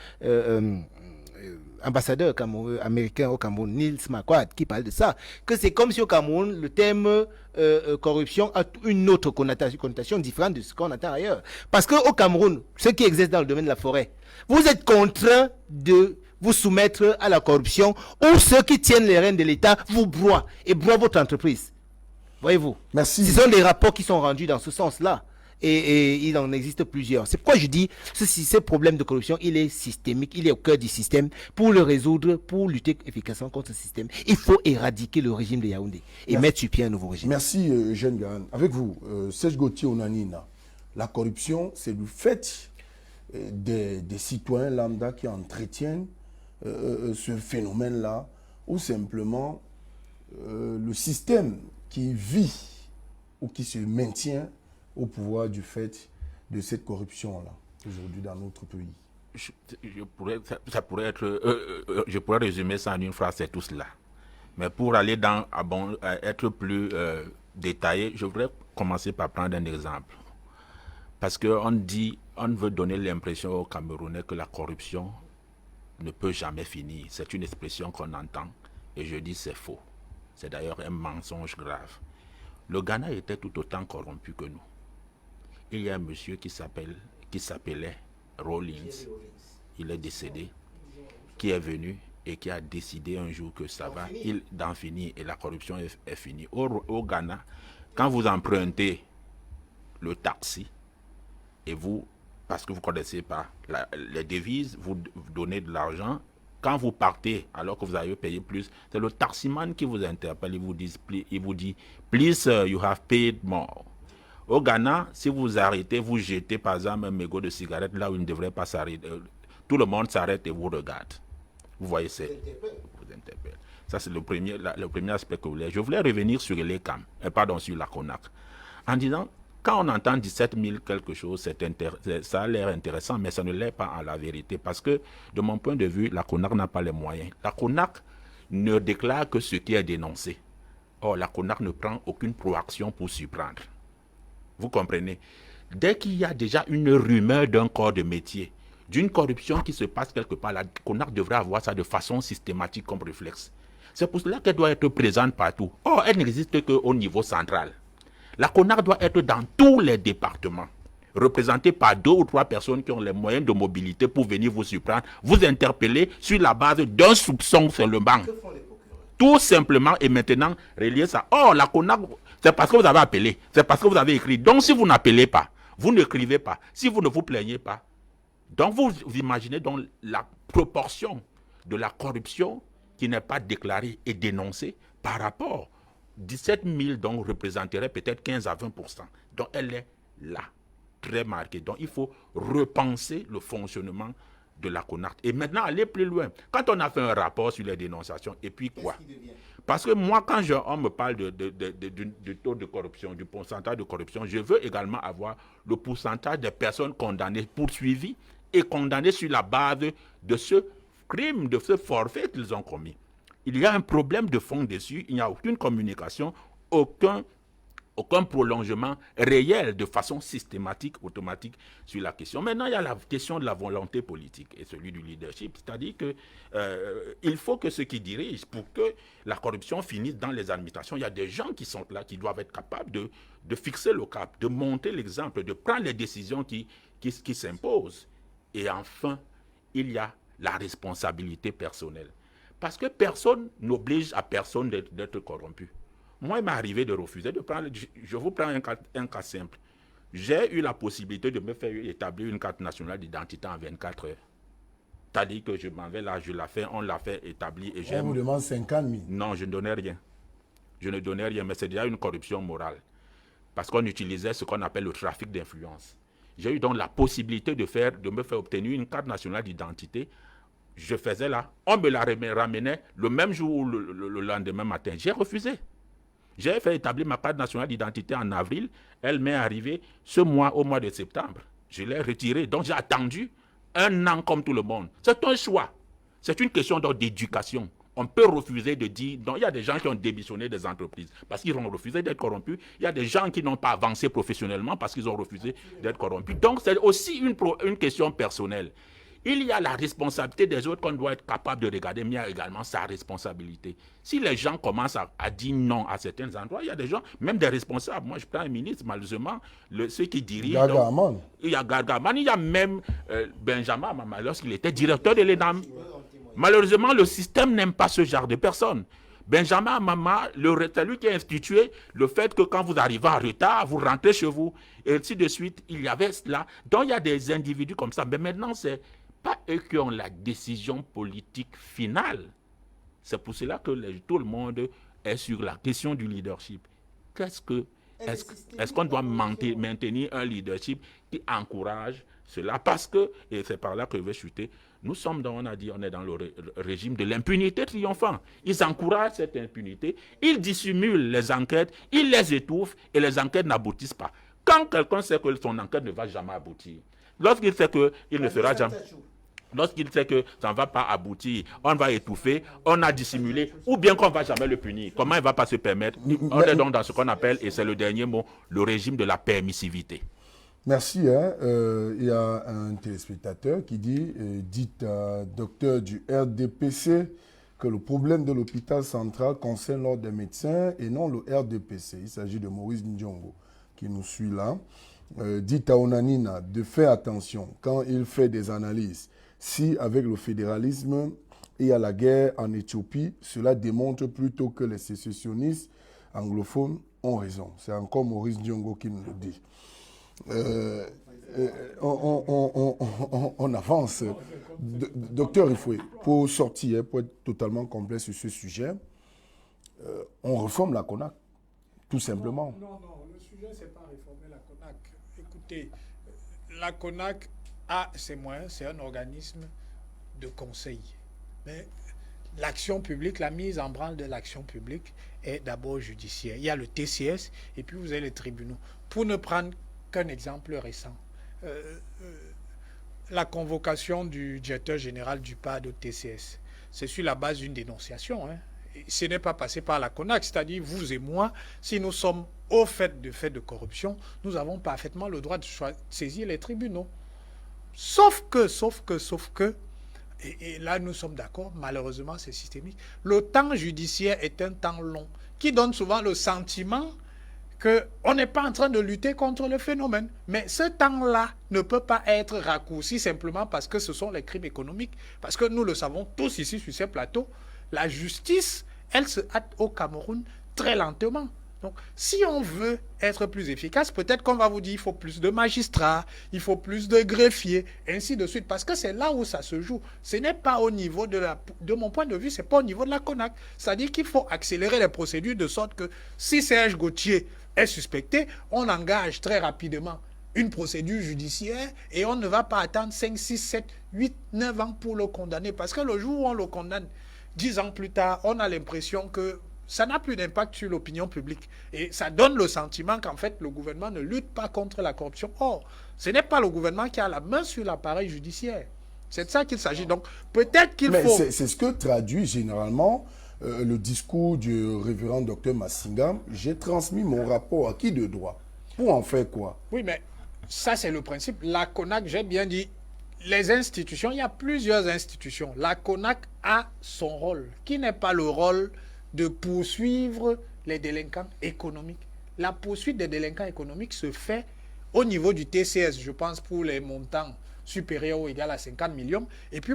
ambassadeur américain au Cameroun, Nils Marquardt, qui parle de ça, que c'est comme si au Cameroun, le terme corruption a une autre connotation différente de ce qu'on attend ailleurs. Parce qu'au Cameroun, ceux qui exercent dans le domaine de la forêt, vous êtes contraints de vous soumettre à la corruption, ou ceux qui tiennent les rênes de l'État vous broient et broient votre entreprise. Voyez-vous. Merci. Ce sont des rapports qui sont rendus dans ce sens-là. Et il en existe plusieurs. C'est pourquoi je dis, ce problème de corruption, il est systémique, il est au cœur du système. Pour le résoudre, pour lutter efficacement contre ce système, il faut éradiquer le régime de Yaoundé et mettre sur pied un nouveau régime. Merci, Eugène Gahan. Avec vous, Serge Gauthier Onanina, la corruption, c'est le fait des citoyens lambda qui entretiennent ce phénomène-là, ou simplement le système qui vit ou qui se maintient au pouvoir du fait de cette corruption-là, aujourd'hui dans notre pays. Je pourrais résumer ça en une phrase, c'est tout cela. Mais pour aller être plus détaillé, je voudrais commencer par prendre un exemple. Parce qu'on veut donner l'impression aux Camerounais que la corruption ne peut jamais finir. C'est une expression qu'on entend et je dis c'est faux. C'est d'ailleurs un mensonge grave. Le Ghana était tout autant corrompu que nous. Il y a un monsieur qui s'appelait Rawlings, il est décédé, qui est venu et qui a décidé un jour que ça va d'en finir et la corruption est finie. Au Ghana, quand vous empruntez le taxi et vous, parce que vous ne connaissez pas les devises, vous donnez de l'argent. Quand vous partez, alors que vous avez payé plus, c'est le taximan qui vous interpelle. Il vous dit, please, you have paid more. Au Ghana, si vous arrêtez, vous jetez par exemple un mégot de cigarette là où il ne devrait pas s'arrêter. Tout le monde s'arrête et vous regarde. Vous voyez, vous interpelle. Ça, c'est le premier aspect que vous voulez. Je voulais revenir sur sur la CONAC. En disant, quand on entend 17 000 quelque chose, ça a l'air intéressant, mais ça ne l'est pas en la vérité. Parce que, de mon point de vue, la CONAC n'a pas les moyens. La CONAC ne déclare que ce qui est dénoncé. Or, la CONAC ne prend aucune proaction pour surprendre. Vous comprenez? Dès qu'il y a déjà une rumeur d'un corps de métier, d'une corruption qui se passe quelque part, la CONAC devrait avoir ça de façon systématique comme réflexe. C'est pour cela qu'elle doit être présente partout. Or, elle n'existe qu'au niveau central. La CONAC doit être dans tous les départements, représentée par 2 ou 3 personnes qui ont les moyens de mobilité pour venir vous surprendre, vous interpeller sur la base d'un soupçon seulement. Tout simplement, et maintenant, relier ça. Oh, la CONAC, c'est parce que vous avez appelé, c'est parce que vous avez écrit. Donc, si vous n'appelez pas, vous n'écrivez pas, si vous ne vous plaignez pas, donc vous imaginez donc la proportion de la corruption qui n'est pas déclarée et dénoncée par rapport 17 000 donc représenterait peut-être 15 à 20%. Donc elle est là, très marquée. Donc il faut repenser le fonctionnement de la CONAC. Et maintenant aller plus loin. Quand on a fait un rapport sur les dénonciations, et puis quoi? Parce que moi, quand on me parle du taux de corruption, du pourcentage de corruption, je veux également avoir le pourcentage des personnes condamnées, poursuivies et condamnées sur la base de ce crime, de ce forfait qu'ils ont commis. Il y a un problème de fond dessus, il n'y a aucune communication, aucun prolongement réel de façon systématique, automatique sur la question. Maintenant, il y a la question de la volonté politique et celui du leadership. C'est-à-dire qu'il faut que ceux qui dirigent, pour que la corruption finisse dans les administrations, il y a des gens qui sont là, qui doivent être capables de fixer le cap, de monter l'exemple, de prendre les décisions qui s'imposent. Et enfin, il y a la responsabilité personnelle. Parce que personne n'oblige à personne d'être corrompu. Moi, il m'est arrivé de refuser de prendre... Je vous prends un cas simple. J'ai eu la possibilité de me faire établir une carte nationale d'identité en 24 heures. C'est-à-dire que je m'en vais là, je la fais, on l'a fait établir. Et on vous demande 50 000. Non, je ne donnais rien. Je ne donnais rien, mais c'est déjà une corruption morale. Parce qu'on utilisait ce qu'on appelle le trafic d'influence. J'ai eu donc la possibilité de me faire obtenir une carte nationale d'identité. Je faisais là, on me la ramenait le même jour ou le lendemain matin. J'ai refusé. J'ai fait établir ma carte nationale d'identité en avril. Elle m'est arrivée au mois de septembre. Je l'ai retirée. Donc j'ai attendu un an comme tout le monde. C'est un choix. C'est une question d'éducation. On peut refuser de dire... Donc il y a des gens qui ont démissionné des entreprises parce qu'ils ont refusé d'être corrompus. Il y a des gens qui n'ont pas avancé professionnellement parce qu'ils ont refusé d'être corrompus. Donc c'est aussi une question personnelle. Il y a la responsabilité des autres qu'on doit être capable de regarder, mais il y a également sa responsabilité. Si les gens commencent à dire non à certains endroits, il y a des gens, même des responsables. Moi, je prends un ministre, malheureusement, ceux qui dirigent... Gargaman. Il y a Gargaman, il y a même Benjamin Amama, lorsqu'il était directeur de l'ENAM. Malheureusement, le système n'aime pas ce genre de personnes. Benjamin Amama, c'est lui qui a institué le fait que quand vous arrivez en retard, vous rentrez chez vous, et ainsi de suite. Il y avait cela. Donc, il y a des individus comme ça. Mais maintenant, c'est pas eux qui ont la décision politique finale. C'est pour cela que tout le monde est sur la question du leadership. Est-ce qu'on doit maintenir un leadership qui encourage cela? Parce que, et c'est par là que je vais chuter, nous sommes on est dans le régime de l'impunité triomphant. Ils encouragent cette impunité, ils dissimulent les enquêtes, ils les étouffent et les enquêtes n'aboutissent pas. Quand quelqu'un sait que son enquête ne va jamais aboutir, lorsqu'il sait qu'il ne sera jamais... Lorsqu'il sait que ça ne va pas aboutir, on va étouffer, on a dissimulé, ou bien qu'on ne va jamais le punir. Comment il ne va pas se permettre? On est donc dans ce qu'on appelle, et c'est le dernier mot, le régime de la permissivité. Merci. Il y a un téléspectateur qui dit, dites docteur du RDPC, que le problème de l'hôpital central concerne l'ordre des médecins et non le RDPC. Il s'agit de Maurice Ndjongo qui nous suit là. Dites à Onanina de faire attention quand il fait des analyses. Si avec le fédéralisme et à la guerre en Éthiopie, cela démontre plutôt que les sécessionnistes anglophones ont raison. C'est encore Maurice Ndjongo qui nous le dit. On avance. Docteur Ifoué, pour sortir, pour être totalement complet sur ce sujet, on réforme la CONAC, tout simplement. Non, le sujet, ce n'est pas réformer la CONAC. Écoutez, la CONAC a ses moyens, c'est un organisme de conseil. Mais l'action publique, la mise en branle de l'action publique est d'abord judiciaire. Il y a le TCS et puis vous avez les tribunaux. Pour ne prendre qu'un exemple récent, la convocation du directeur général du PAD au TCS, c'est sur la base d'une dénonciation. Ce n'est pas passé par la CONAC, c'est-à-dire vous et moi, si nous sommes au fait de corruption, nous avons parfaitement le droit de saisir les tribunaux. Sauf que, et là nous sommes d'accord, malheureusement c'est systémique, le temps judiciaire est un temps long, qui donne souvent le sentiment qu'on n'est pas en train de lutter contre le phénomène. Mais ce temps-là ne peut pas être raccourci simplement parce que ce sont les crimes économiques. Parce que nous le savons tous ici sur ces plateaux, la justice, elle se hâte au Cameroun très lentement. Donc, si on veut être plus efficace, peut-être qu'on va vous dire qu'il faut plus de magistrats, il faut plus de greffiers, ainsi de suite. Parce que c'est là où ça se joue. Ce n'est pas au niveau de mon point de vue, ce n'est pas au niveau de la CONAC. C'est-à-dire qu'il faut accélérer les procédures de sorte que si Serge Gauthier est suspecté, on engage très rapidement une procédure judiciaire et on ne va pas attendre 5, 6, 7, 8, 9 ans pour le condamner. Parce que le jour où on le condamne, 10 ans plus tard, on a l'impression que ça n'a plus d'impact sur l'opinion publique. Et ça donne le sentiment qu'en fait, le gouvernement ne lutte pas contre la corruption. Or, ce n'est pas le gouvernement qui a la main sur l'appareil judiciaire. C'est de ça qu'il s'agit. Donc, peut-être qu'il faut... C'est ce que traduit généralement le discours du révérend docteur Massinga. J'ai transmis mon rapport à qui de droit? Pour en faire quoi? Oui, mais ça, c'est le principe. La CONAC, j'ai bien dit, les institutions, il y a plusieurs institutions. La CONAC a son rôle, qui n'est pas le rôle de poursuivre les délinquants économiques. La poursuite des délinquants économiques se fait au niveau du TCS, je pense, pour les montants supérieurs ou égaux à 50 millions, et puis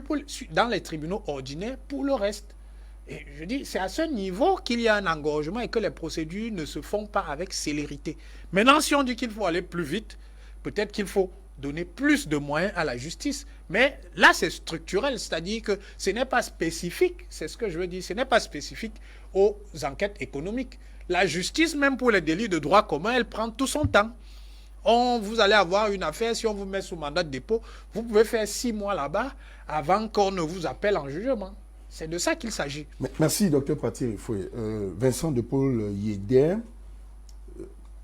dans les tribunaux ordinaires pour le reste. Et je dis, c'est à ce niveau qu'il y a un engorgement et que les procédures ne se font pas avec célérité. Maintenant, si on dit qu'il faut aller plus vite, peut-être qu'il faut donner plus de moyens à la justice. Mais là, c'est structurel, c'est-à-dire que ce n'est pas spécifique, c'est ce que je veux dire, ce n'est pas spécifique aux enquêtes économiques. La justice, même pour les délits de droit commun, elle prend tout son temps. Vous allez avoir une affaire, si on vous met sous mandat de dépôt, vous pouvez faire 6 mois là-bas avant qu'on ne vous appelle en jugement. C'est de ça qu'il s'agit. Merci, Dr Paty-Rifoué. Vincent de Paul Yéder,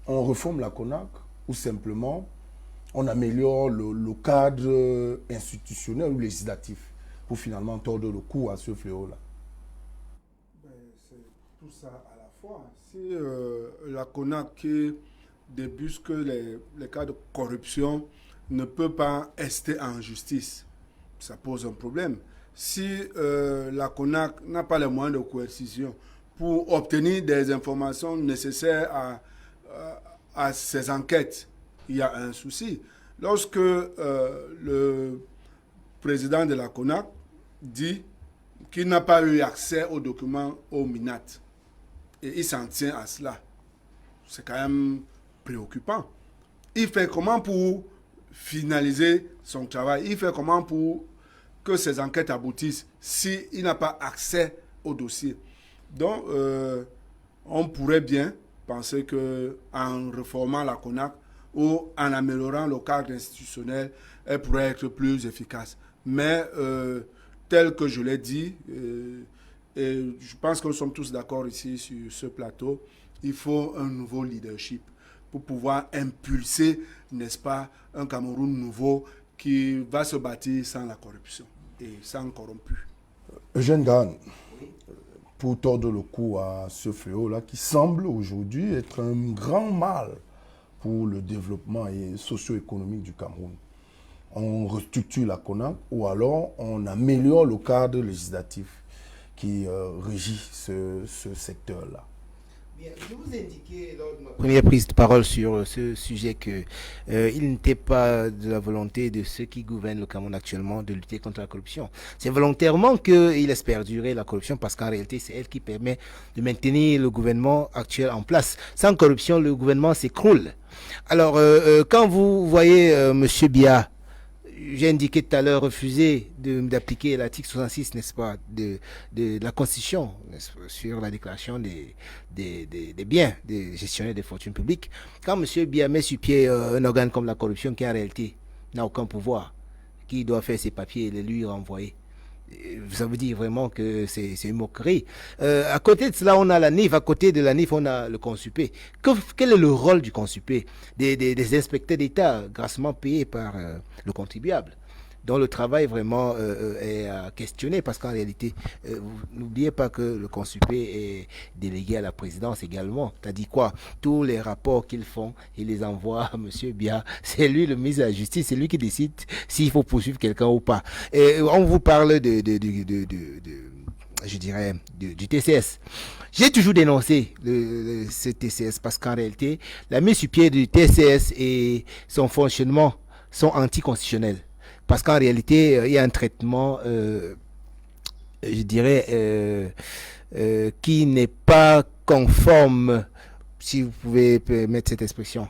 on réforme la CONAC ou simplement on améliore le cadre institutionnel ou législatif pour finalement tordre le cou à ce fléau-là? C'est tout ça à la fois. Si la CONAC débusque les cas de corruption ne peut pas rester en justice, ça pose un problème. Si la CONAC n'a pas les moyens de coercition pour obtenir des informations nécessaires à ces enquêtes, il y a un souci. Lorsque le président de la CONAC dit qu'il n'a pas eu accès aux documents au MINAT, et il s'en tient à cela, c'est quand même préoccupant. Il fait comment pour finaliser son travail? Il fait comment pour que ces enquêtes aboutissent s'il n'a pas accès au dossier? Donc, on pourrait bien penser qu'en réformant la CONAC ou en améliorant le cadre institutionnel, elle pourrait être plus efficace. Mais, tel que je l'ai dit, et je pense que nous sommes tous d'accord ici sur ce plateau, il faut un nouveau leadership pour pouvoir impulser, n'est-ce pas, un Cameroun nouveau qui va se bâtir sans la corruption et sans corrompu. Eugène Gahn, pour tordre le cou à ce fléau-là, qui semble aujourd'hui être un grand mal pour le développement socio-économique du Cameroun. On restructure la CONAC ou alors on améliore le cadre législatif qui régit ce secteur-là. Bien, je vous indiquais lors de ma Première prise de parole sur ce sujet que il n'était pas de la volonté de ceux qui gouvernent le Cameroun actuellement de lutter contre la corruption. C'est volontairement qu'il laisse perdurer la corruption parce qu'en réalité, c'est elle qui permet de maintenir le gouvernement actuel en place. Sans corruption, le gouvernement s'écroule. Alors, quand vous voyez M. Biya, j'ai indiqué tout à l'heure, refuser d'appliquer l'article 66, n'est-ce pas, de la Constitution, sur la déclaration des biens des gestionnaires des fortunes publiques. Quand M. Biya met sur pied un organe comme la corruption, qui en réalité n'a aucun pouvoir, qui doit faire ses papiers et les lui renvoyer, ça veut dire vraiment que c'est une moquerie. À côté de cela, on a la NIF. À côté de la NIF, on a le Consupé. Quel est le rôle du Consupé? Des inspecteurs d'État grassement payés par le contribuable, dont le travail vraiment est à questionner, parce qu'en réalité, n'oubliez pas que le Consupé est délégué à la présidence également. C'est-à-dire quoi? Tous les rapports qu'ils font, ils les envoient à M. Biya. C'est lui le ministre de la Justice, c'est lui qui décide s'il faut poursuivre quelqu'un ou pas. Et on vous parle je dirais, du TCS. J'ai toujours dénoncé ce TCS parce qu'en réalité, la mise sur pied du TCS et son fonctionnement sont anticonstitutionnels. Parce qu'en réalité, il y a un traitement, je dirais, qui n'est pas conforme, si vous pouvez permettre cette expression,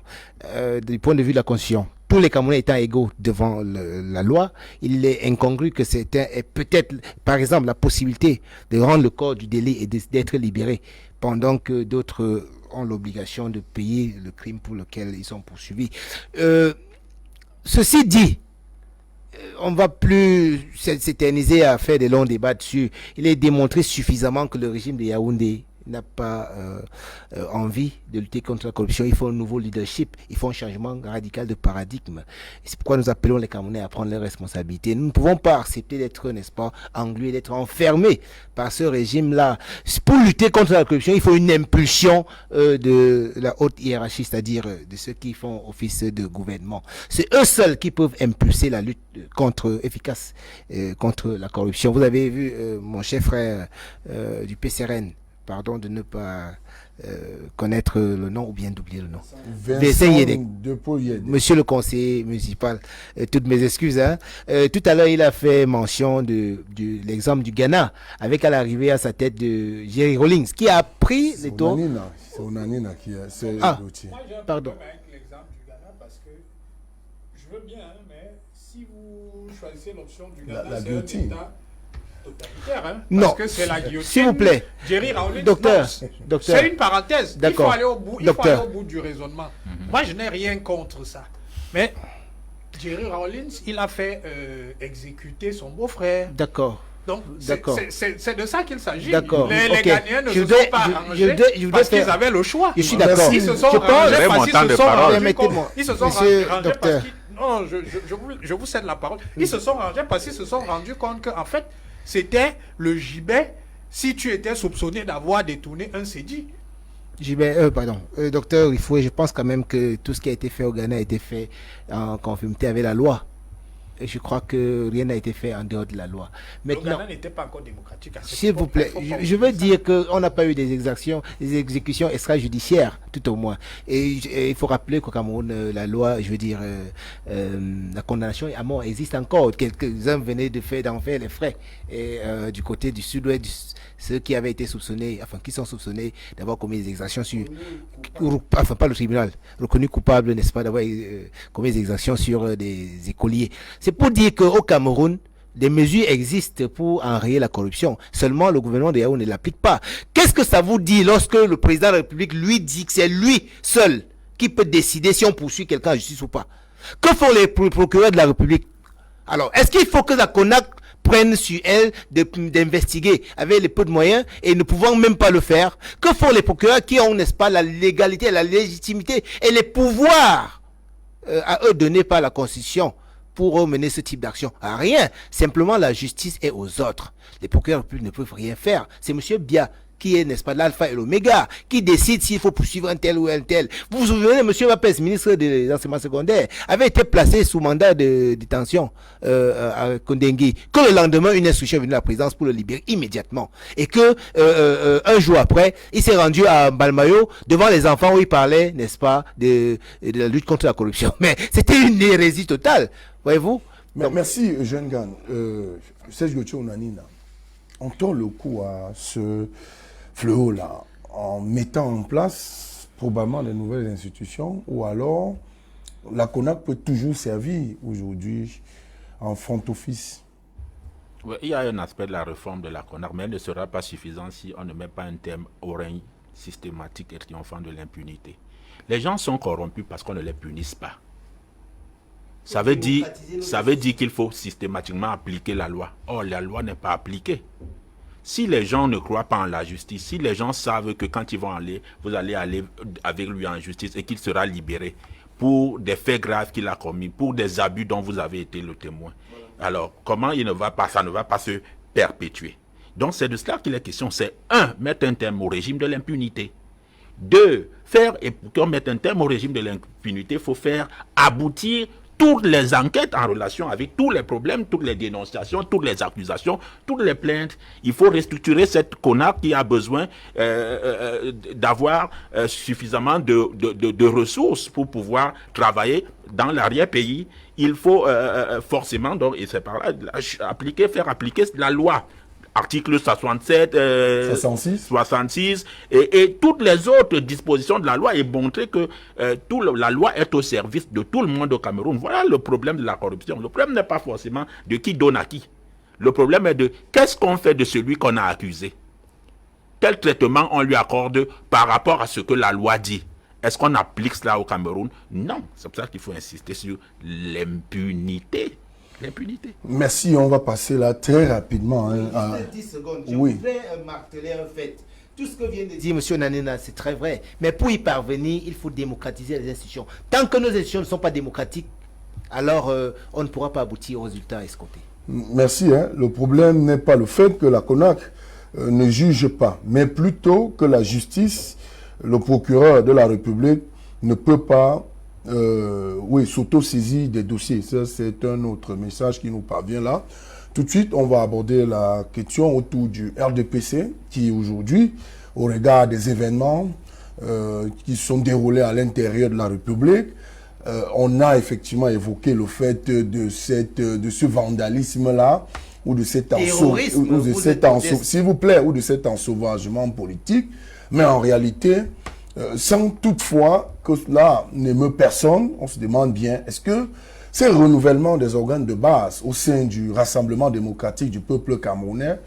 du point de vue de la Constitution. Tous les Camerounais étant égaux devant la loi, il est incongru que certains aient peut-être, par exemple, la possibilité de rendre le corps du délit et d'être libérés, pendant que d'autres ont l'obligation de payer le crime pour lequel ils sont poursuivis. Ceci dit, on ne va plus s'éterniser à faire des longs débats dessus. Il est démontré suffisamment que le régime de Yaoundé n'a pas envie de lutter contre la corruption. Il faut un nouveau leadership, il faut un changement radical de paradigme. Et c'est pourquoi nous appelons les Camerounais à prendre leurs responsabilités. Nous ne pouvons pas accepter d'être, n'est-ce pas, englués, d'être enfermés par ce régime-là. Pour lutter contre la corruption, il faut une impulsion de la haute hiérarchie, c'est-à-dire de ceux qui font office de gouvernement. C'est eux seuls qui peuvent impulser la lutte efficace contre la corruption. Vous avez vu mon cher frère du PCRN, pardon de ne pas connaître le nom ou bien d'oublier le nom. Vincent Depoyede. Monsieur le conseiller municipal, toutes mes excuses. Hein. Tout à l'heure, il a fait mention de l'exemple du Ghana, avec à l'arrivée à sa tête de Jerry Rawlings, qui a pris les taux. C'est Onanina qui a. Moi, j'ai un problème avec l'exemple du Ghana parce que je veux bien, mais si vous choisissez l'option du Ghana, la c'est guillotine. un État totalitaire, hein, non, parce que c'est la guillotine. S'il vous plaît, Jerry Rawlings, docteur, c'est une parenthèse. Il faut aller au bout, docteur. Du raisonnement. Moi, je n'ai rien contre ça. Mais Jerry Rawlings, il a fait exécuter son beau-frère. D'accord. Donc, c'est de ça qu'il s'agit. D'accord. Les Ghanéens ne se sont pas arrangés parce qu'ils avaient le choix. Je suis d'accord. Ils se sont arrangés parce qu'ils se sont arrangés. Ils se sont arrangés parce qu'ils... Non, je vous cède la parole. Ils se sont arrangés parce qu'ils se sont rendus compte qu'en fait, c'était le gibet si tu étais soupçonné d'avoir détourné un CEDI. Pardon. Docteur, je pense quand même que tout ce qui a été fait au Ghana a été fait en conformité avec la loi. Et je crois que rien n'a été fait en dehors de la loi. Maintenant, le Ghana n'était pas encore démocratique. S'il vous plaît, je veux dire qu'on n'a pas eu des exécutions extrajudiciaires, tout au moins. Et il faut rappeler qu'au Cameroun, la loi, la condamnation à mort existe encore. Quelques-uns venaient d'en faire les frais. Et du côté du sud-ouest, ceux qui avaient été soupçonnés, qui sont soupçonnés d'avoir commis des exactions sur... pas le tribunal, reconnu coupable, n'est-ce pas, d'avoir commis des exactions sur des écoliers. C'est pour dire qu'au Cameroun, des mesures existent pour enrayer la corruption. Seulement, le gouvernement de Yaoundé ne l'applique pas. Qu'est-ce que ça vous dit lorsque le président de la République lui dit que c'est lui seul qui peut décider si on poursuit quelqu'un en justice ou pas? Que font les procureurs de la République? Alors, est-ce qu'il faut que la CONAC prenne sur elle d'investiguer avec les peu de moyens et ne pouvant même pas le faire? Que font les procureurs qui ont, n'est-ce pas, la légalité, la légitimité et les pouvoirs à eux donnés par la Constitution pour mener ce type d'action? Rien. Simplement, la justice est aux autres. Les procureurs ne peuvent rien faire. C'est M. Bia qui est, n'est-ce pas, l'alpha et l'oméga, qui décide s'il faut poursuivre un tel ou un tel. Vous vous souvenez, M. Mapes, ministre des enseignements secondaires, avait été placé sous mandat de détention à Kondengui, que le lendemain, une instruction est venue à la présidence pour le libérer immédiatement. Et que, un jour après, il s'est rendu à Balmayo devant les enfants où il parlait, n'est-ce pas, de la lutte contre la corruption. Mais c'était une hérésie totale, voyez-vous. Merci, Jeune Gan. Serge Gauthier Onanina, on tord le coup à ce fléau-là en mettant en place probablement de nouvelles institutions, ou alors la CONAC peut toujours servir aujourd'hui en front office. Ouais, il y a un aspect de la réforme de la CONAC, mais elle ne sera pas suffisante si on ne met pas un terme au règne systématique et triomphant de l'impunité. Les gens sont corrompus parce qu'on ne les punisse pas. Ça veut dire qu'il faut systématiquement appliquer la loi. Or, la loi n'est pas appliquée. Si les gens ne croient pas en la justice, si les gens savent que quand ils vont aller, vous allez aller avec lui en justice et qu'il sera libéré pour des faits graves qu'il a commis, pour des abus dont vous avez été le témoin, alors comment ça ne va pas se perpétuer? Donc c'est de cela qu'il est question. C'est 1, mettre un terme au régime de l'impunité. 2, et pour qu'on mette un terme au régime de l'impunité, il faut faire aboutir toutes les enquêtes en relation avec tous les problèmes, toutes les dénonciations, toutes les accusations, toutes les plaintes. Il faut restructurer cette CONAC qui a besoin d'avoir suffisamment de ressources pour pouvoir travailler dans l'arrière-pays. Il faut forcément, donc, et c'est par là, faire appliquer la loi. Article 67, 66 et toutes les autres dispositions de la loi et montrer que la loi est au service de tout le monde au Cameroun. Voilà le problème de la corruption. Le problème n'est pas forcément de qui donne à qui. Le problème est de qu'est-ce qu'on fait de celui qu'on a accusé. Quel traitement on lui accorde par rapport à ce que la loi dit. Est-ce qu'on applique cela au Cameroun? Non. C'est pour ça qu'il faut insister sur l'impunité. L'impunité. Merci, on va passer là très rapidement. 10 secondes. Je oui. voudrais marteler un fait. Tout ce que vient de dire M. Nanena, c'est très vrai. Mais pour y parvenir, il faut démocratiser les institutions. Tant que nos institutions ne sont pas démocratiques, alors on ne pourra pas aboutir aux résultats escomptés. Merci. Le problème n'est pas le fait que la CONAC ne juge pas, mais plutôt que la justice, le procureur de la République ne peut pas s'auto-saisir des dossiers. Ça, c'est un autre message qui nous parvient là. Tout de suite, on va aborder la question autour du RDPC qui aujourd'hui, au regard des événements qui sont déroulés à l'intérieur de la République, on a effectivement évoqué le fait de ce vandalisme-là ou de cet ensauvagement politique, mais en réalité, sans toutefois que cela n'émeut personne, on se demande bien, est-ce que ces renouvellements des organes de base au sein du Rassemblement démocratique du peuple camerounais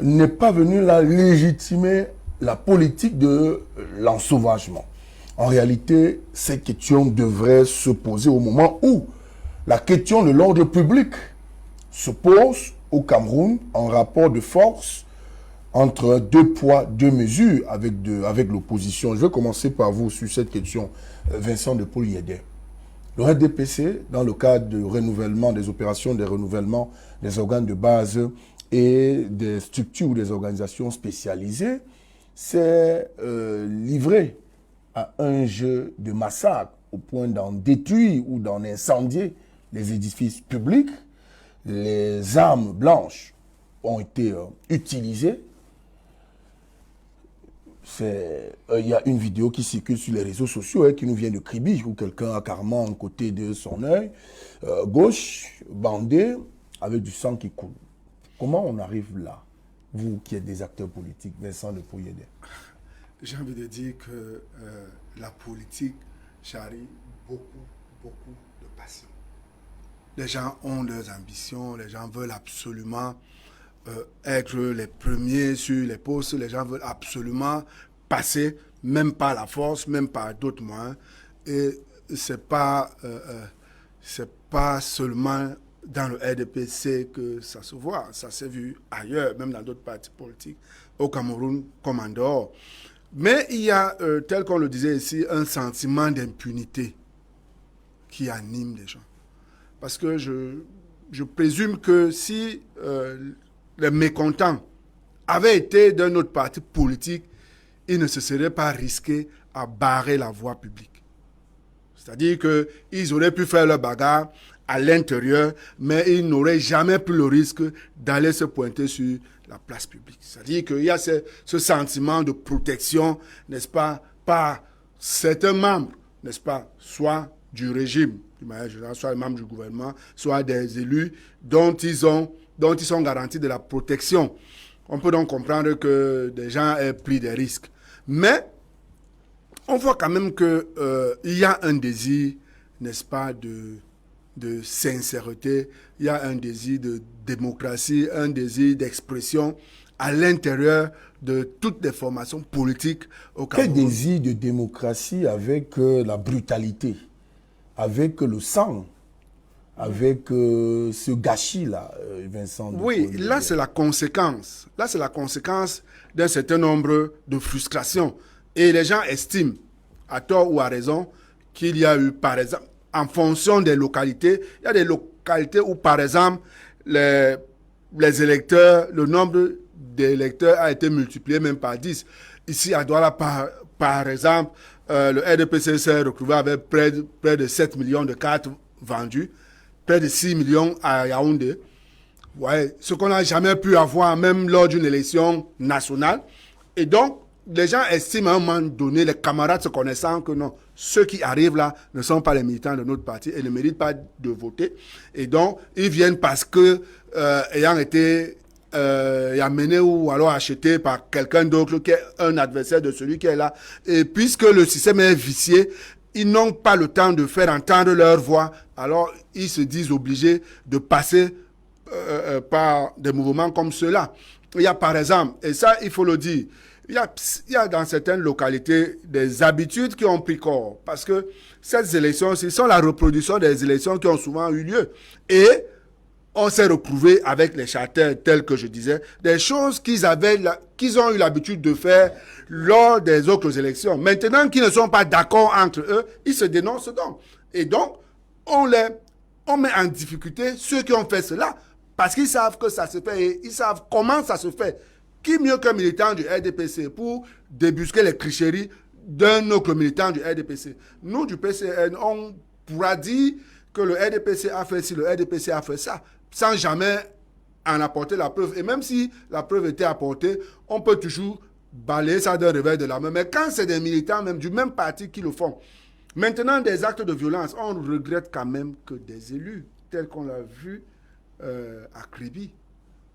n'est pas venu là légitimer la politique de l'ensauvagement? En réalité, cette question devrait se poser au moment où la question de l'ordre public se pose au Cameroun en rapport de force entre deux poids, deux mesures avec l'opposition. Je vais commencer par vous sur cette question, Vincent de Paul-Yédé. Le RDPC, dans le cadre du renouvellement des opérations de renouvellement des organes de base et des structures ou des organisations spécialisées, s'est livré à un jeu de massacre au point d'en détruire ou d'en incendier les édifices publics. Les armes blanches ont été utilisées. Il y a une vidéo qui circule sur les réseaux sociaux qui nous vient de Kribi, où quelqu'un a carrément un côté de son œil gauche, bandé, avec du sang qui coule. Comment on arrive là, vous qui êtes des acteurs politiques, Vincent de Pouyede? J'ai envie de dire que la politique charrie beaucoup de passion. Les gens ont leurs ambitions, les gens veulent absolument être les premiers sur les postes, les gens veulent absolument passer, même par la force, même par d'autres moyens. Et c'est pas seulement dans le RDPC que ça se voit, ça s'est vu ailleurs, même dans d'autres partis politiques, au Cameroun comme en dehors. Mais il y a, tel qu'on le disait ici, un sentiment d'impunité qui anime les gens. Parce que je présume que si les mécontents avaient été d'un autre parti politique, ils ne se seraient pas risqués à barrer la voie publique. C'est-à-dire qu'ils auraient pu faire leur bagarre à l'intérieur, mais ils n'auraient jamais pris le risque d'aller se pointer sur la place publique. C'est-à-dire qu'il y a ce sentiment de protection, n'est-ce pas, par certains membres, n'est-ce pas, soit du régime, de manière générale, soit les membres du gouvernement, soit des élus dont ils sont garantis de la protection. On peut donc comprendre que des gens aient pris des risques. Mais on voit quand même qu'il y a un désir, n'est-ce pas, de sincérité, il y a un désir de démocratie, un désir d'expression à l'intérieur de toutes les formations politiques au Cameroun. Quel désir de démocratie avec la brutalité, avec le sang, avec ce gâchis-là, Vincent? Oui, là c'est la conséquence. Là c'est la conséquence d'un certain nombre de frustrations. Et les gens estiment, à tort ou à raison, qu'il y a eu, par exemple, en fonction des localités, il y a des localités où, par exemple, les électeurs, le nombre d'électeurs a été multiplié même par 10. Ici, à Douala, par exemple, le RDPC s'est retrouvé avec près de 7 millions de cartes vendues, près de 6 millions à Yaoundé. Ouais, ce qu'on n'a jamais pu avoir, même lors d'une élection nationale. Et donc, les gens estiment à un moment donné, les camarades se connaissant, que non, ceux qui arrivent là ne sont pas les militants de notre parti et ne méritent pas de voter. Et donc, ils viennent parce que, ayant été amenés ou alors achetés par quelqu'un d'autre qui est un adversaire de celui qui est là, et puisque le système est vicié, ils n'ont pas le temps de faire entendre leur voix, alors ils se disent obligés de passer par des mouvements comme ceux-là. Il y a par exemple, et ça il faut le dire, il y a dans certaines localités des habitudes qui ont pris corps. Parce que ces élections, ce sont la reproduction des élections qui ont souvent eu lieu. Et on s'est retrouvé avec les charters tels que je disais, des choses qu'ils ont eu l'habitude de faire lors des autres élections. Maintenant qu'ils ne sont pas d'accord entre eux, ils se dénoncent donc. Et donc, on met en difficulté ceux qui ont fait cela parce qu'ils savent que ça se fait et ils savent comment ça se fait. Qui mieux qu'un militant du RDPC pour débusquer les tricheries d'un autre militant du RDPC? Nous, du PCN, on pourra dire que le RDPC a fait ci, le RDPC a fait ça, sans jamais en apporter la preuve. Et même si la preuve était apportée, on peut toujours balayer ça d'un revers de la main. Mais quand c'est des militants même du même parti qui le font, maintenant des actes de violence, on regrette quand même que des élus, tels qu'on l'a vu à Kribi,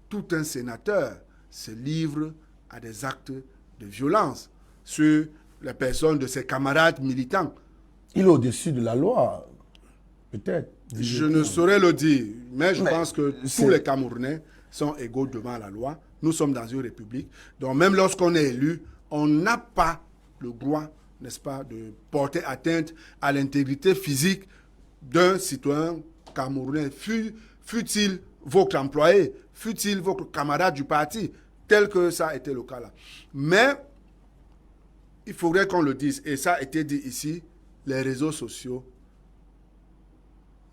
tout un sénateur se livre à des actes de violence sur les personnes de ses camarades militants. Il est au-dessus de la loi, peut-être. Je ne saurais le dire, mais je pense que tous les Camerounais sont égaux devant la loi. Nous sommes dans une république. Donc même lorsqu'on est élu, on n'a pas le droit, n'est-ce pas, de porter atteinte à l'intégrité physique d'un citoyen camerounais, fût-il votre employé, fût-il votre camarade du parti, tel que ça a été le cas là. Mais il faudrait qu'on le dise, et ça a été dit ici, les réseaux sociaux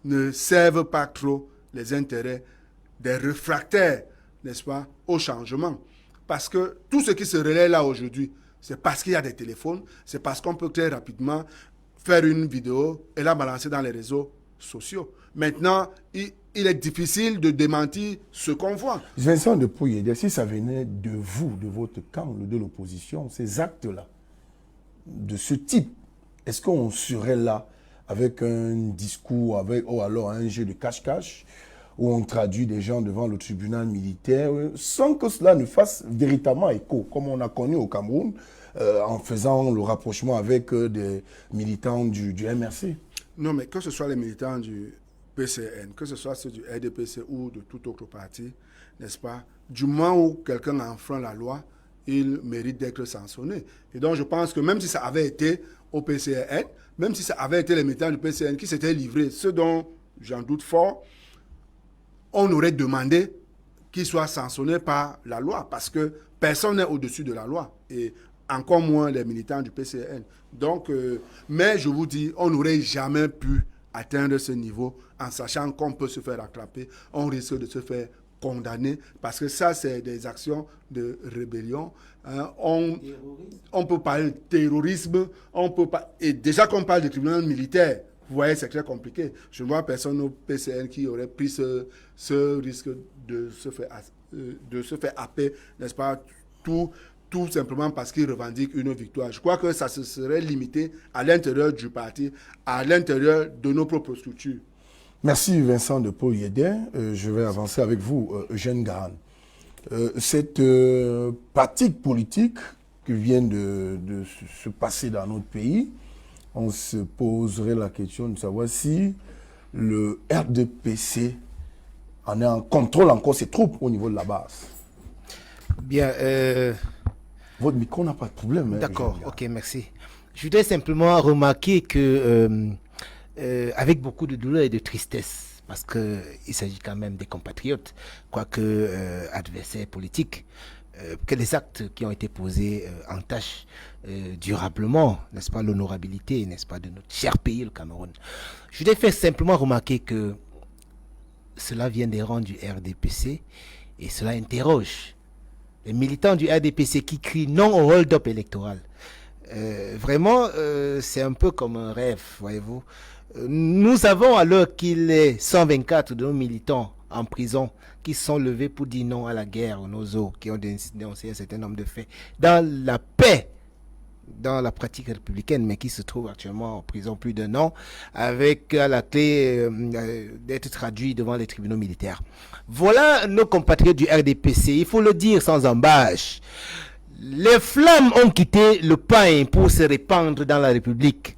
ne servent pas trop les intérêts des réfractaires, n'est-ce pas, au changement. Parce que tout ce qui se relaie là aujourd'hui, c'est parce qu'il y a des téléphones, c'est parce qu'on peut très rapidement faire une vidéo et la balancer dans les réseaux sociaux. Maintenant, il est difficile de démentir ce qu'on voit. Vincent de Pouillet, si ça venait de vous, de votre camp, de l'opposition, ces actes-là, de ce type, est-ce qu'on serait là avec un discours, ou alors un jeu de cache-cache, où on traduit des gens devant le tribunal militaire, sans que cela ne fasse véritablement écho, comme on a connu au Cameroun, en faisant le rapprochement avec des militants du MRC? Non, mais que ce soit les militants du PCN, que ce soit ceux du RDPC ou de tout autre parti, n'est-ce pas, du moment où quelqu'un enfreint la loi, il mérite d'être sanctionné. Et donc je pense que même si ça avait été au PCN, même si ça avait été les militants du PCN qui s'étaient livrés, ce dont j'en doute fort, on aurait demandé qu'ils soient sanctionnés par la loi, parce que personne n'est au-dessus de la loi, et encore moins les militants du PCN. Donc, mais je vous dis, on n'aurait jamais pu atteindre ce niveau en sachant qu'on peut se faire attraper, on risque de se faire condamner, parce que ça, c'est des actions de rébellion. Hein. On peut parler de terrorisme, et déjà qu'on parle de tribunal militaire, vous voyez, c'est très compliqué. Je ne vois personne au PCN qui aurait pris ce risque de se faire happer, n'est-ce pas, tout simplement parce qu'il revendique une victoire. Je crois que ça se serait limité à l'intérieur du parti, à l'intérieur de nos propres structures. Merci Vincent de Pouillet. Je vais avancer avec vous, Eugène Gahan. Cette pratique politique qui vient de se passer dans notre pays, on se poserait la question de savoir si le RDPC contrôle encore ses troupes au niveau de la base. Bien. Votre micro n'a pas de problème. D'accord, ok, merci. Je voudrais simplement remarquer que, avec beaucoup de douleur et de tristesse, parce qu'il s'agit quand même des compatriotes, quoique adversaires politiques, que les actes qui ont été posés entachent durablement, n'est-ce pas, l'honorabilité, n'est-ce pas, de notre cher pays, le Cameroun. Je voudrais faire simplement remarquer que cela vient des rangs du RDPC et cela interroge les militants du RDPC qui crient non au hold-up électoral. Vraiment, c'est un peu comme un rêve, voyez-vous. Nous avons, à l'heure qu'il est 124 de nos militants en prison qui sont levés pour dire non à la guerre aux Nozo, qui ont dénoncé un certain nombre de faits, dans la paix, dans la pratique républicaine, mais qui se trouvent actuellement en prison plus d'un an, avec à la clé d'être traduits devant les tribunaux militaires. Voilà nos compatriotes du RDPC, il faut le dire sans embâche. Les flammes ont quitté le pain pour se répandre dans la République.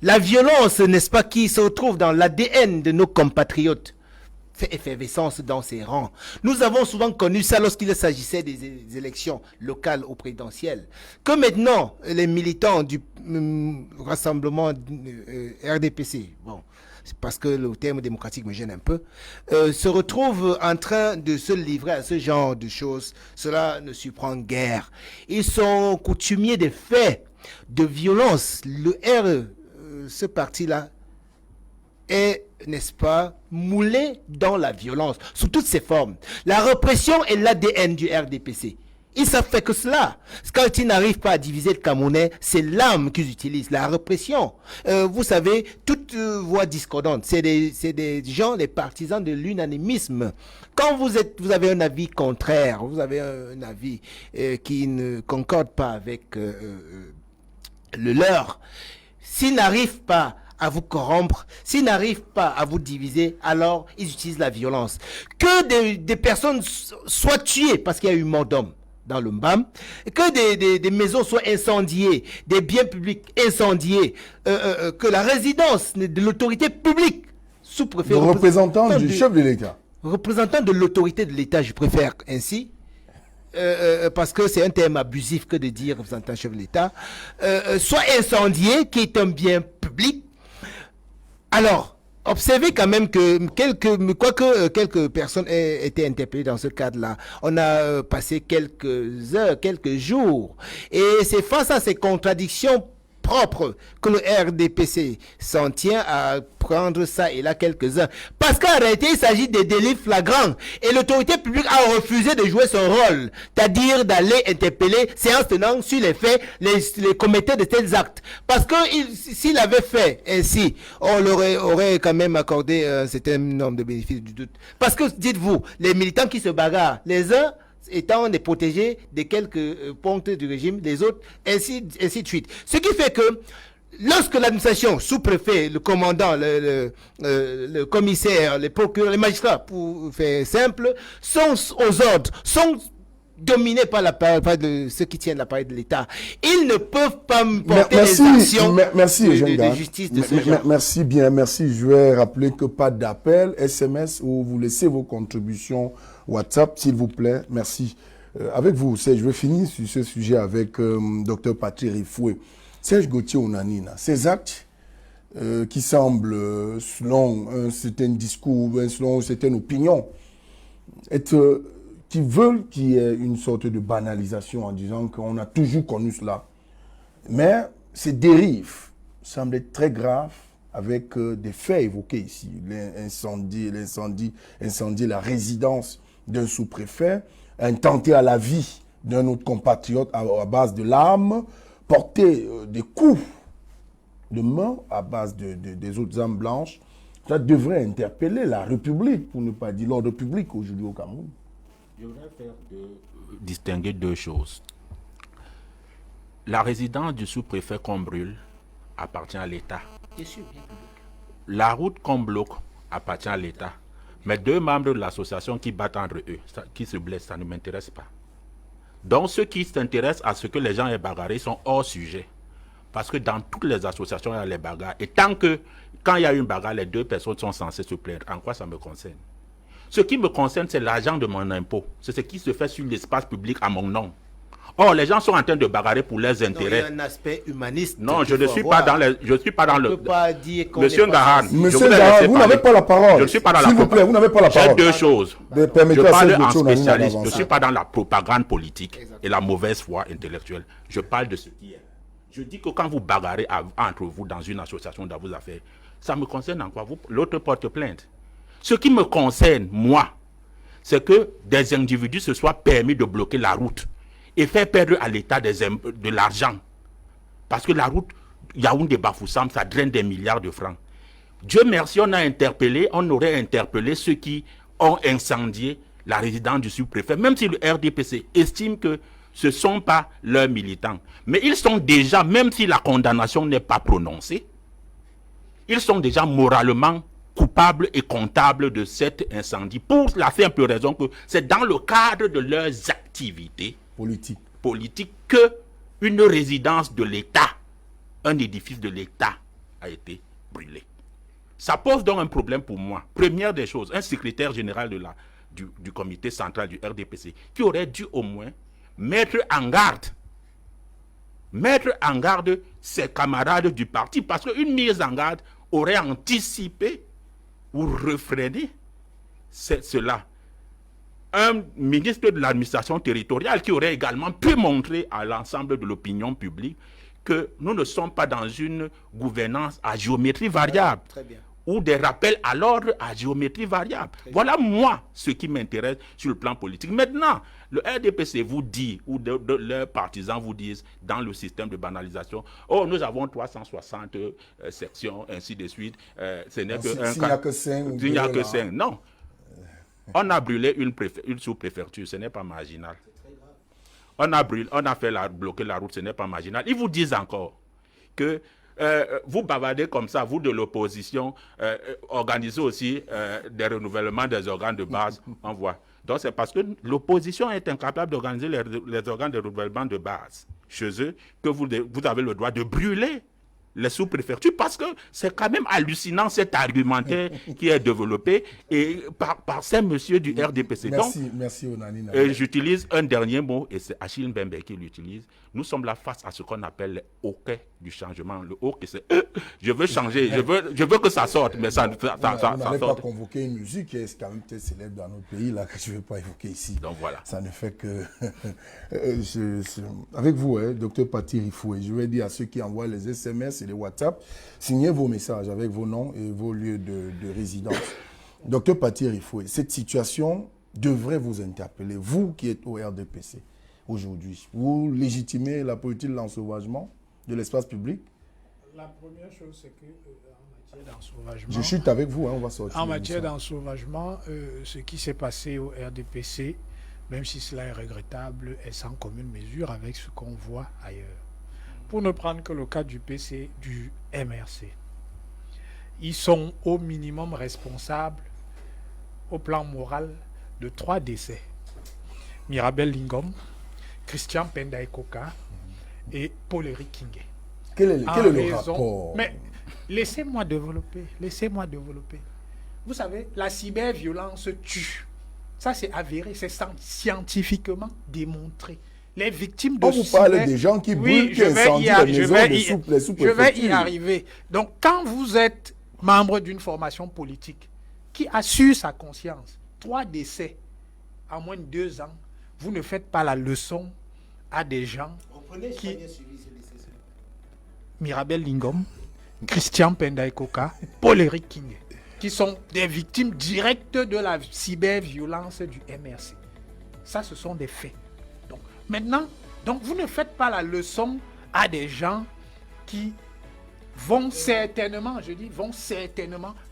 La violence, n'est-ce pas, qui se retrouve dans l'ADN de nos compatriotes, fait effervescence dans ses rangs. Nous avons souvent connu ça lorsqu'il s'agissait des élections locales ou présidentielles. Que maintenant, les militants du rassemblement RDPC, bon, parce que le terme démocratique me gêne un peu, se retrouvent en train de se livrer à ce genre de choses, cela ne surprend guère. Ils sont coutumiers des faits de violence. Le RE, ce parti-là, est, n'est-ce pas, moulé dans la violence, sous toutes ses formes. La répression est l'ADN du RDPC. Ils savent faire que cela. Quand ils n'arrivent pas à diviser le Camerounais, c'est l'arme qu'ils utilisent, la répression. Vous savez, toute voix discordante, c'est des gens, des partisans de l'unanimisme. Quand vous avez un avis contraire, vous avez un avis qui ne concorde pas avec le leur, s'ils n'arrivent pas à vous corrompre, s'ils n'arrivent pas à vous diviser, alors ils utilisent la violence. Que des personnes soient tuées parce qu'il y a eu mort d'homme dans le Mbam, que des maisons soient incendiées, des biens publics incendiés, que la résidence de l'autorité publique, sous-préfet... Le représentant du chef de l'État. Représentant de l'autorité de l'État, je préfère ainsi, parce que c'est un terme abusif que de dire représentant chef de l'État, soit incendié, qui est un bien public. Alors, observez quand même que quelques personnes aient été interpellées dans ce cadre-là. On a passé quelques heures, quelques jours. Et c'est face à ces contradictions propres que le RDPC s'en tient à prendre ça et là quelques-uns. Parce qu'en réalité, il s'agit de délits flagrants. Et l'autorité publique a refusé de jouer son rôle. C'est-à-dire d'aller interpeller, séance tenante, sur les faits, les commetteurs de tels actes. Parce que s'il avait fait ainsi, on leur aurait quand même accordé un certain nombre de bénéfices du doute. Parce que, dites-vous, les militants qui se bagarrent, les uns étant des protégés de quelques pontes du régime, les autres, ainsi de suite. Ce qui fait que lorsque l'administration, sous-préfet, le commandant, le commissaire, les procureurs, les magistrats, pour faire simple, sont aux ordres, sont dominés par l'appareil de ceux qui tiennent l'appareil de l'État. Ils ne peuvent pas porter des actions de justice de ce genre. Merci bien, merci. Je vais rappeler que pas d'appel, SMS, ou vous laissez vos contributions WhatsApp, s'il vous plaît. Merci. Avec vous, Serge, je vais finir sur ce sujet avec Dr Patrick Rifoué. Serge Gauthier Onanina, ces actes qui semblent, selon un certain discours, selon une certaine opinion, qui veulent qu'il y ait une sorte de banalisation en disant qu'on a toujours connu cela. Mais ces dérives semblent être très graves avec des faits évoqués ici. L'incendie, la résidence d'un sous-préfet, intenté à la vie d'un autre compatriote à base de l'arme, porter des coups de main à base des autres armes blanches. Ça devrait interpeller la République, pour ne pas dire l'ordre public aujourd'hui au Cameroun. Je voudrais distinguer deux choses. La résidence du sous-préfet qu'on brûle appartient à l'État. La route qu'on bloque appartient à l'État. Mais deux membres de l'association qui battent entre eux, qui se blessent, ça ne m'intéresse pas. Donc ceux qui s'intéressent à ce que les gens aient bagarré sont hors sujet. Parce que dans toutes les associations, il y a les bagarres. Et quand il y a une bagarre, les deux personnes sont censées se plaindre. En quoi ça me concerne? Ce qui me concerne, c'est l'argent de mon impôt. C'est ce qui se fait sur l'espace public à mon nom. Or, les gens sont en train de bagarrer pour leurs intérêts. Il y a un aspect humaniste. Non, je ne suis pas dans le... Je suis pas dans le... Monsieur Ngahan, vous n'avez pas la parole. Je ne suis pas dans la... S'il vous plaît, vous n'avez pas la parole. J'ai deux choses. Je parle en spécialiste. Je ne suis pas dans la propagande politique et la mauvaise foi intellectuelle. Je parle de ce qui est. Je dis que quand vous bagarrez entre vous dans une association dans vos affaires, ça me concerne en quoi? L'autre porte plainte. Ce qui me concerne, moi, c'est que des individus se soient permis de bloquer la route et faire perdre à l'État de l'argent. Parce que la route, Yaoundé-Bafoussam, ça draine des milliards de francs. Dieu merci, on aurait interpellé ceux qui ont incendié la résidence du sous-préfet, même si le RDPC estime que ce ne sont pas leurs militants. Mais ils sont déjà, même si la condamnation n'est pas prononcée, ils sont déjà moralement coupables et comptables de cet incendie, pour la simple raison que c'est dans le cadre de leurs activités politiques que une résidence de l'État, un édifice de l'État a été brûlé. Ça pose donc un problème pour moi. Première des choses, un secrétaire général du comité central du RDPC qui aurait dû au moins mettre en garde ses camarades du parti, parce qu'une mise en garde, aurait anticipé ou refréné cela. Un ministre de l'administration territoriale qui aurait également pu montrer à l'ensemble de l'opinion publique que nous ne sommes pas dans une gouvernance à géométrie variable. Très bien. Ou des rappels à l'ordre à géométrie variable. Voilà, moi, ce qui m'intéresse sur le plan politique. Maintenant, le RDPC vous dit, ou leurs partisans vous disent, dans le système de banalisation, oh, nous avons 360 sections, ainsi de suite. Ce n'est que un s'il n'y a que 5. S'il n'y a que 5. Non. On a brûlé une sous-préfecture, ce n'est pas marginal. On a fait bloquer la route, ce n'est pas marginal. Ils vous disent encore que vous bavardez comme ça, vous de l'opposition, organisez aussi des renouvellements des organes de base, on voit. Donc c'est parce que l'opposition est incapable d'organiser les organes de renouvellement de base chez eux que vous avez le droit de brûler les sous-préfectures, parce que c'est quand même hallucinant cet argumentaire qui est développé et par ces messieurs du RDPC. Merci Onanina. J'utilise un dernier mot, et c'est Achille Mbembe qui l'utilise. Nous sommes là face à ce qu'on appelle le hockey du changement. Le hockey, c'est je veux changer, je veux que ça sorte, mais ça sort. Vous n'avez pas convoqué une musique qui est quand même très célèbre dans notre pays, là, que je ne vais pas évoquer ici. Donc voilà. Ça ne fait que... Avec vous, docteur Paty Rifoué, je vais dire à ceux qui envoient les SMS et les WhatsApp, signez vos messages avec vos noms et vos lieux de résidence. Docteur Paty Rifoué, cette situation devrait vous interpeller, vous qui êtes au RDPC aujourd'hui. Vous légitimez la politique de l'ensauvagement de l'espace public? La première chose, c'est que en matière d'ensauvagement... Je chute avec vous, on va sortir. En matière d'ensauvagement, ce qui s'est passé au RDPC, même si cela est regrettable, est sans commune mesure avec ce qu'on voit ailleurs. Pour ne prendre que le cas du PC, du MRC, ils sont au minimum responsables au plan moral de 3 décès. Mirabel Lingom, Christian Pendaikoka et Paul-Éric Kingé. Quel est le rapport? Mais laissez-moi développer. Vous savez, la cyberviolence tue. Ça, c'est avéré, c'est scientifiquement démontré. Les victimes de on vous parle des gens qui brûlent, qui incendient les maisons des sous-préfectures. Je vais y arriver. Donc, quand vous êtes membre d'une formation politique qui assure sa conscience, 3 décès en moins de 2 ans, vous ne faites pas la leçon à des gens qui... Mirabel Lingom, Christian Pendaikoka, Paul-Éric Kingé, qui sont des victimes directes de la cyberviolence du MRC. Ça, ce sont des faits. Donc, maintenant, vous ne faites pas la leçon à des gens qui vont certainement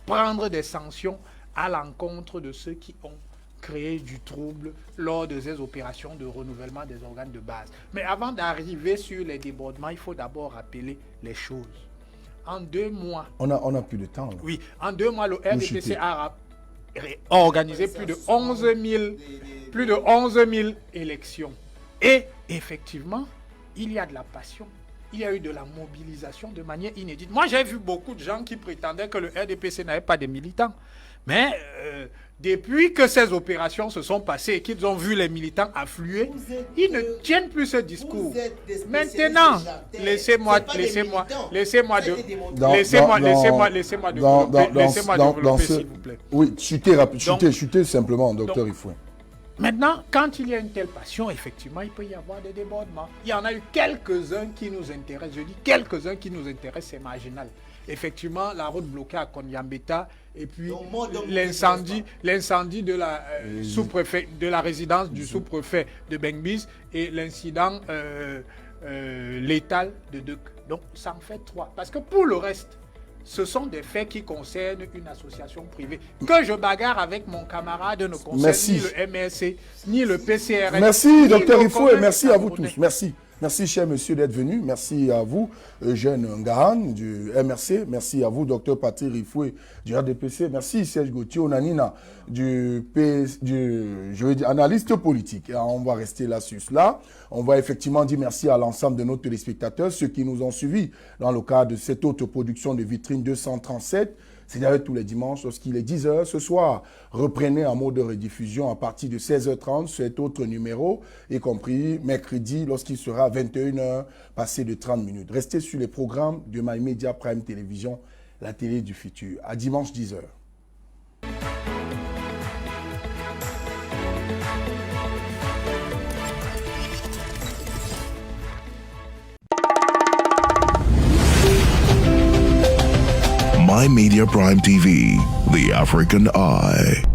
prendre des sanctions à l'encontre de ceux qui ont créé du trouble lors de ces opérations de renouvellement des organes de base. Mais avant d'arriver sur les débordements, il faut d'abord rappeler les choses. En 2 mois... On a plus de temps. Là. Oui, en 2 mois, le RDPC a organisé plus de 11 000 élections. Et effectivement, il y a de la passion. Il y a eu de la mobilisation de manière inédite. Moi, j'ai vu beaucoup de gens qui prétendaient que le RDPC n'avait pas de militants. Mais depuis que ces opérations se sont passées et qu'ils ont vu les militants affluer, ils ne tiennent plus ce discours. Maintenant, laissez-moi développer, s'il vous plaît. Oui, chutez simplement, docteur Rifoué. Maintenant, quand il y a une telle passion, effectivement, il peut y avoir des débordements. Il y en a eu quelques-uns qui nous intéressent. Je dis quelques-uns qui nous intéressent, c'est marginal. Effectivement, la route bloquée à Konyambeta et puis l'incendie de la sous-préfet, de la résidence du sous-préfet de Bengbis et l'incident létal de Deuk. Donc, ça en fait 3. Parce que pour le reste, ce sont des faits qui concernent une association privée. Que je bagarre avec mon camarade ne concerne ni le MRC, ni le PCRS. Merci, docteur Rifoué, merci à vous tous. Merci. Merci, cher monsieur, d'être venu. Merci à vous, Eugène Ngahan du MRC. Merci à vous, docteur Paty Rifoué du RDPC. Merci, Serge Gauthier Onanina analyste politique. Et on va rester là sur cela. On va effectivement dire merci à l'ensemble de nos téléspectateurs, ceux qui nous ont suivis dans le cadre de cette autre production de Vitrine 237. C'est-à-dire tous les dimanches, lorsqu'il est 10h ce soir. Reprenez en mode de rediffusion à partir de 16h30 cet autre numéro, y compris mercredi lorsqu'il sera 21h, passé de 30 minutes. Restez sur les programmes de My Media Prime Télévision. la télé du futur. À dimanche 10h. My Media Prime TV, the African Eye.